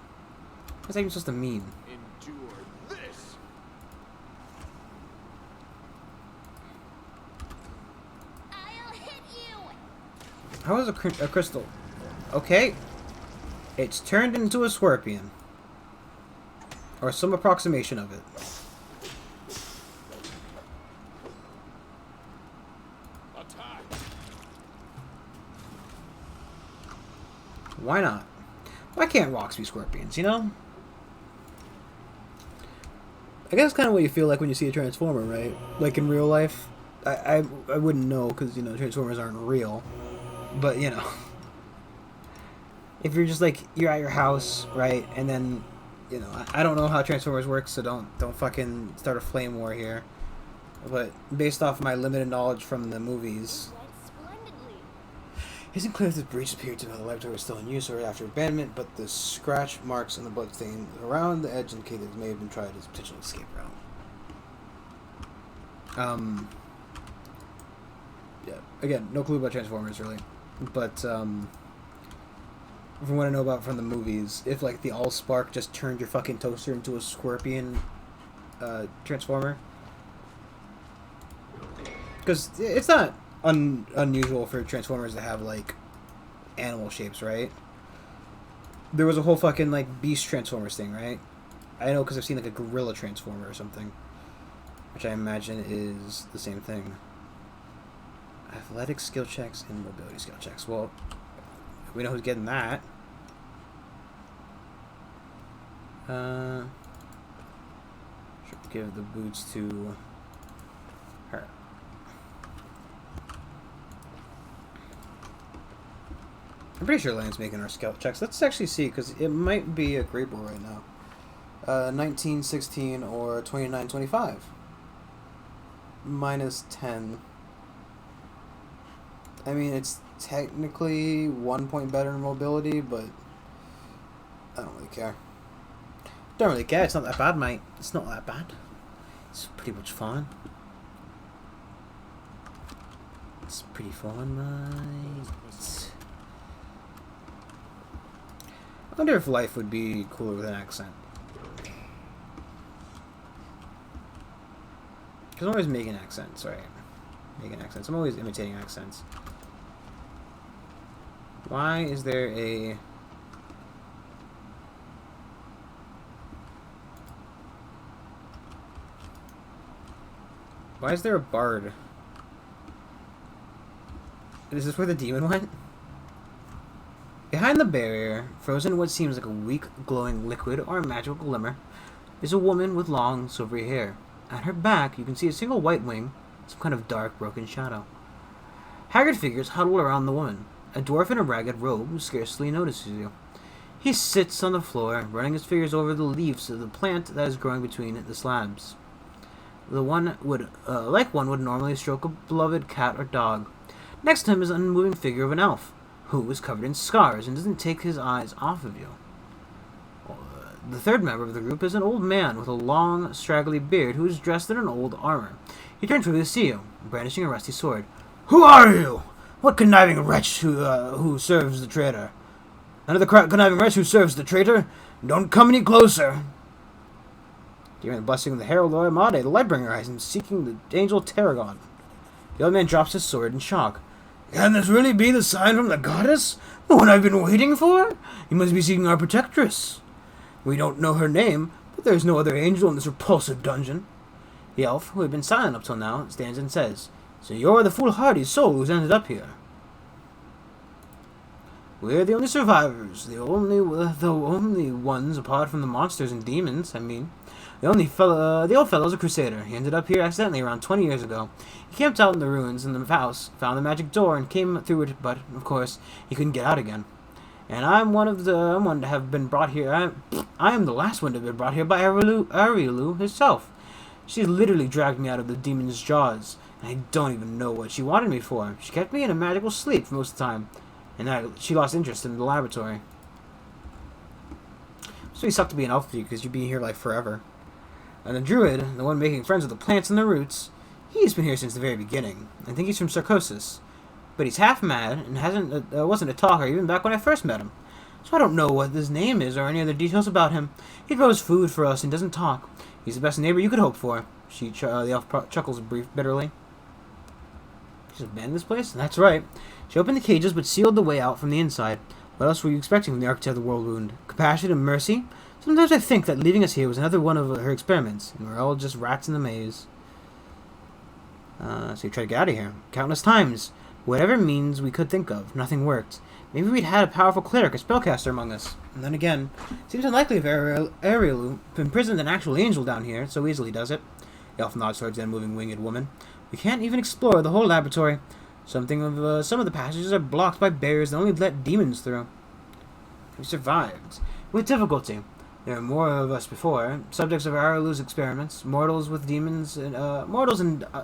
What's that even supposed to mean? Endure this. I'll hit you. How is a crystal? Okay. It's turned into a scorpion. Or some approximation of it. Attack. Why not? Why can't rocks be scorpions, you know? I guess kind of what you feel like when you see a transformer, right? Like in real life. I wouldn't know because, you know, transformers aren't real. But, you know. If you're just like, you're at your house, right? And then, you know, I don't know how transformers work, so don't fucking start a flame war here. But based off my limited knowledge from the movies, Went splendidly. it isn't clear if this breach appeared to be the laboratory was still in use or after abandonment, but the scratch marks and the bloodstain around the edge indicate it may have been tried as a potential escape route. Yeah, again, no clue about Transformers, really. But, from what I know about from the movies, if, like, the Allspark just turned your fucking toaster into a scorpion, Transformer. Because it's not unusual for Transformers to have, like, animal shapes, right? There was a whole fucking, like, Beast Transformers thing, right? I know because I've seen, like, a Gorilla Transformer or something. Which I imagine is the same thing. Athletic skill checks and mobility skill checks. Well, we know who's getting that. Should give the boots to her. I'm pretty sure Lane's making our skill checks. Let's actually see, because it might be a great right now. 1916 or 2925. Minus 10. I mean, it's technically 1 point better in mobility, but I don't really care. Don't really care. It's not that bad, mate. It's not that bad. It's pretty much fine. It's pretty fine, mate. I wonder if life would be cooler with an accent. Because I'm always making accents, right? making accents. I'm always imitating accents. Why is there a... Why is there a bard? Is this where the demon went? Behind the barrier, frozen in what seems like a weak, glowing liquid or a magical glimmer, is a woman with long, silvery hair. At her back, you can see a single white wing, some kind of dark, broken shadow. Haggard figures huddle around the woman. A dwarf in a ragged robe scarcely notices you. He sits on the floor, running his fingers over the leaves of the plant that is growing between the slabs. The one would, like one would normally stroke a beloved cat or dog. Next to him is an unmoving figure of an elf, who is covered in scars and doesn't take his eyes off of you. The third member of the group is an old man with a long, straggly beard who is dressed in an old armor. He turns quickly to see you, brandishing a rusty sword. "Who are you? What conniving wretch who serves the traitor? Another conniving wretch who serves the traitor? Don't come any closer!" During the blessing of the Herald of Amade, the Lightbringer eyes him, seeking the angel Tarragon. The old man drops his sword in shock. "Can this really be the sign from the goddess? The one I've been waiting for? You must be seeking our protectress. We don't know her name, but there's no other angel in this repulsive dungeon." The elf, who had been silent up till now, stands and says, "So you're the foolhardy soul who's ended up here." "We're the only survivors, the only ones apart from the monsters and demons, I mean. The old fellow's a crusader. He ended up here accidentally around 20 years ago. He camped out in the ruins in the house, found the magic door, and came through it, but, of course, he couldn't get out again. And I'm one to have been brought here. I am the last one to have been brought here by Arielu herself. She literally dragged me out of the demon's jaws, and I don't even know what she wanted me for. She kept me in a magical sleep for most of the time, and she lost interest in the laboratory." So you suck to be an elf because you'd be here like forever. And the druid, the one making friends with the plants and the roots, he's been here since the very beginning. I think he's from Sarcosis. But he's half mad and wasn't a talker even back when I first met him. So I don't know what his name is or any other details about him. He grows food for us and doesn't talk. He's the best neighbor you could hope for. The elf chuckles bitterly. She's abandoned this place? That's right. She opened the cages but sealed the way out from the inside. What else were you expecting from the architect of the world wound? Compassion and mercy? Sometimes I think that leaving us here was another one of her experiments, and we're all just rats in the maze. So you tried to get out of here. Countless times. Whatever means we could think of. Nothing worked. Maybe we'd had a powerful cleric or spellcaster among us. And then again, it seems unlikely if Arielu imprisoned an actual angel down here so easily, does it? The elf nods towards the unmoving winged woman. We can't even explore the whole laboratory. Some of the passages are blocked by barriers that only let demons through. We survived. With difficulty. There are more of us before, subjects of Arilu's experiments, mortals and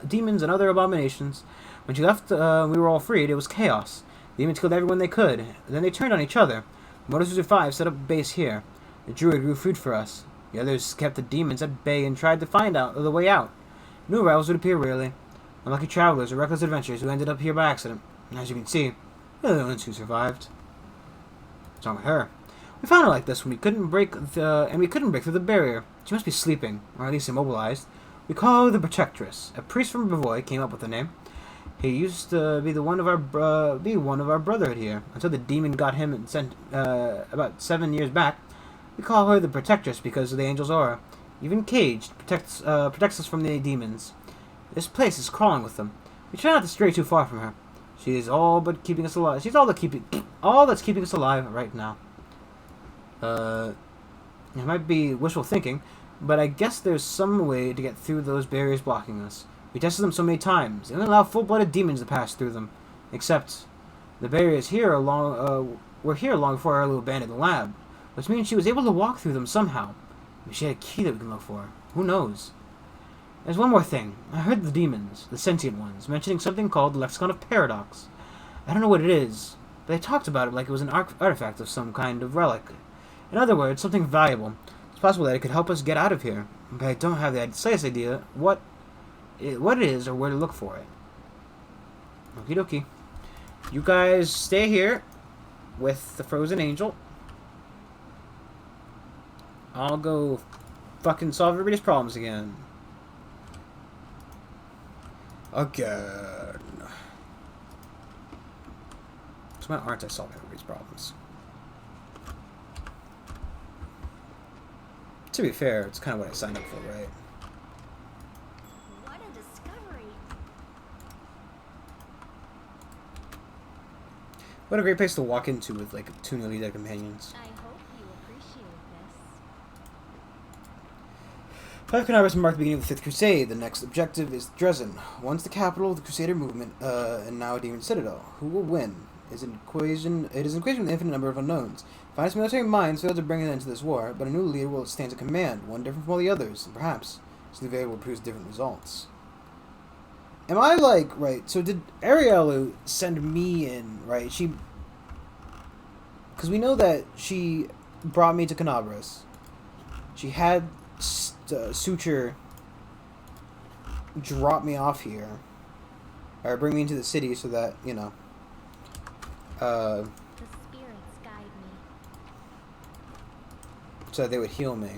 demons and other abominations. When she left, we were all freed. It was chaos. The demons killed everyone they could. Then they turned on each other. The mortals who survived set up base here. The druid grew food for us. The others kept the demons at bay and tried to find out the way out. New arrivals would appear rarely. Unlucky travelers or reckless adventurers who ended up here by accident. And as you can see, we're the ones who survived. What's wrong with her? We found her like this when we couldn't break through the barrier. She must be sleeping, or at least immobilized. We call her the Protectress. A priest from Brevoy came up with the name. He used to be one of our brotherhood here until the demon got him and sent about 7 years back. We call her the Protectress because of the angel's aura. Even caged, protects us from the demons. This place is crawling with them. We try not to stray too far from her. She is all but keeping us alive. She's all that's keeping us alive right now. It might be wishful thinking, but I guess there's some way to get through those barriers blocking us. We tested them so many times. They only allow full-blooded demons to pass through them. Except, the barriers here were here long before Arielu abandoned the lab, which means she was able to walk through them somehow. Maybe she had a key that we can look for. Who knows? There's one more thing. I heard the demons, the sentient ones, mentioning something called the Lexicon of Paradox. I don't know what it is, but they talked about it like it was an artifact of some kind of relic. In other words, something valuable. It's possible that it could help us get out of here, but I don't have the slightest idea what it is or where to look for it. Okie dokie. You guys stay here with the frozen angel. I'll go fucking solve everybody's problems again. Okay. So why aren't I solving everybody's problems? To be fair, it's kind of what I signed up for, right? What a discovery. What a great place to walk into with like 2 newly dead companions. I hope you appreciate this. Five Canarvas mark the beginning of the Fifth Crusade. The next objective is Dresden, once the capital of the Crusader movement, and now a demon citadel. Who will win? It is an equation with an infinite number of unknowns. Finest military minds failed to bring an end to this war, but a new leader will stand to command, one different from all the others, and perhaps this new leader will produce different results. Am I like, right, so did Arielu send me in, right? Because we know that she brought me to Canabras. She had Suture drop me off here, or bring me into the city so that, you know, The spirits guide me. so that they would heal me.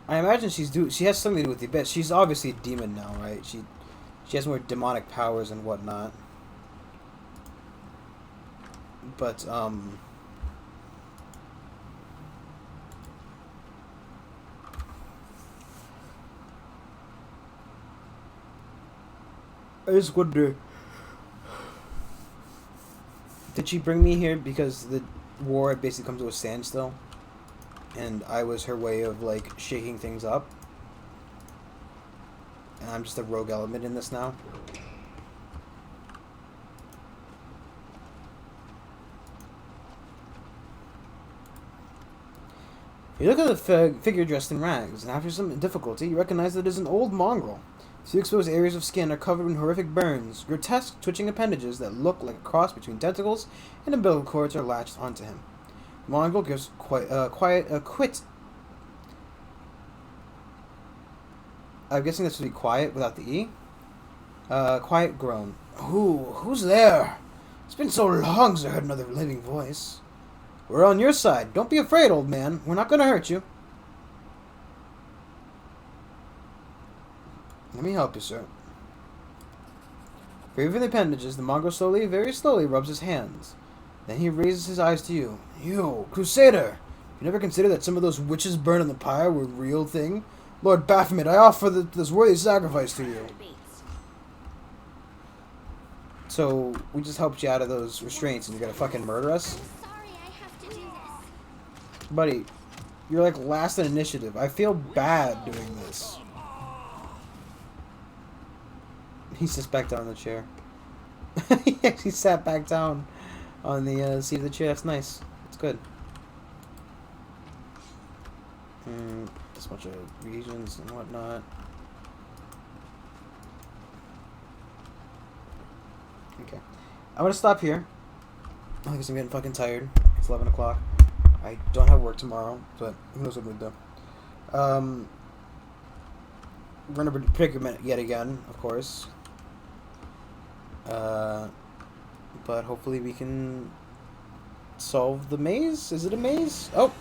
I imagine she has something to do with the abyss. She's obviously a demon now, right? She has more demonic powers and whatnot. But I just wonder, did she bring me here because the war had basically come to a standstill? And I was her way of, like, shaking things up? And I'm just a rogue element in this now? You look at the figure dressed in rags, and after some difficulty, you recognize that it is an old mongrel. Few exposed areas of skin are covered in horrific burns. Grotesque, twitching appendages that look like a cross between tentacles and umbilical cords are latched onto him. The mongrel gives quit. I'm guessing this would be quiet without the E. Quiet groan. Who's there? It's been so long since I heard another living voice. We're on your side. Don't be afraid, old man. We're not going to hurt you. Let me help you, sir. Removing the appendages, the mongrel very slowly rubs his hands. Then he raises his eyes to you. You, Crusader! You never considered that some of those witches burned in the pyre were a real thing? Lord Baphomet, I offer this worthy sacrifice to you. So, we just helped you out of those restraints and you're gonna fucking murder us? I'm sorry I have to do this. Buddy, you're like last in initiative. I feel bad doing this. He sits back down in the chair. He actually sat back down on the seat of the chair. That's nice. It's good. Just a bunch of regions and whatnot. Okay. I'm gonna stop here. I guess I'm getting fucking tired. It's 11 o'clock. I don't have work tomorrow, but who knows what I'm gonna do. We're gonna predicament yet again, of course. But hopefully we can solve the maze? Is it a maze? Oh!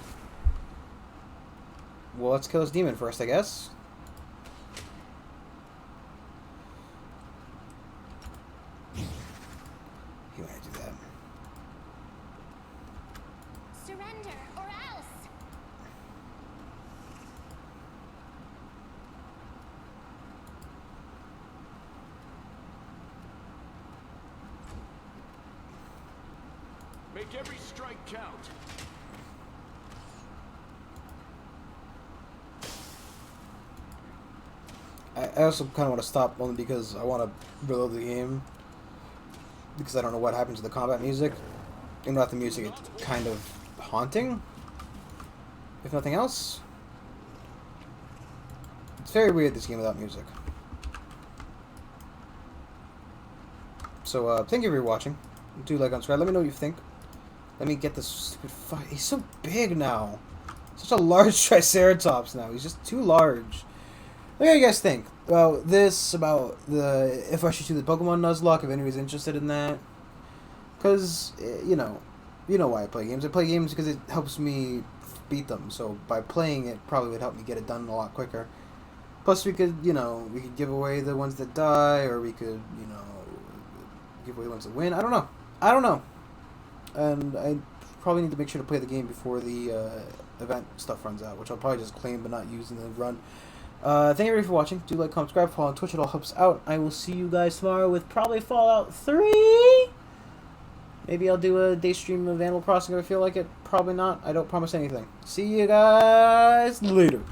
Well, let's kill this demon first, I guess. You wanna do that? Surrender or else. Make every strike count. I also kind of want to stop only because I want to reload the game. Because I don't know what happens to the combat music. And without the music, it's kind of haunting. If nothing else. It's very weird, this game without music. So, thank you for watching. Do like, subscribe. Let me know what you think. Let me get this stupid fuck. He's so big now. Such a large Triceratops now. He's just too large. What do you guys think about this? About the if I should do the Pokemon Nuzlocke? If anybody's interested in that, because you know why I play games. I play games because it helps me beat them. So by playing it, probably would help me get it done a lot quicker. Plus, we could give away the ones that die, or we could giveaway wins a win. I don't know. I don't know. And I probably need to make sure to play the game before the event stuff runs out, which I'll probably just claim but not use in the run. Thank you everybody for watching. Do like, comment, subscribe, follow on Twitch. It all helps out. I will see you guys tomorrow with probably Fallout 3. Maybe I'll do a day stream of Animal Crossing if I feel like it. Probably not. I don't promise anything. See you guys later.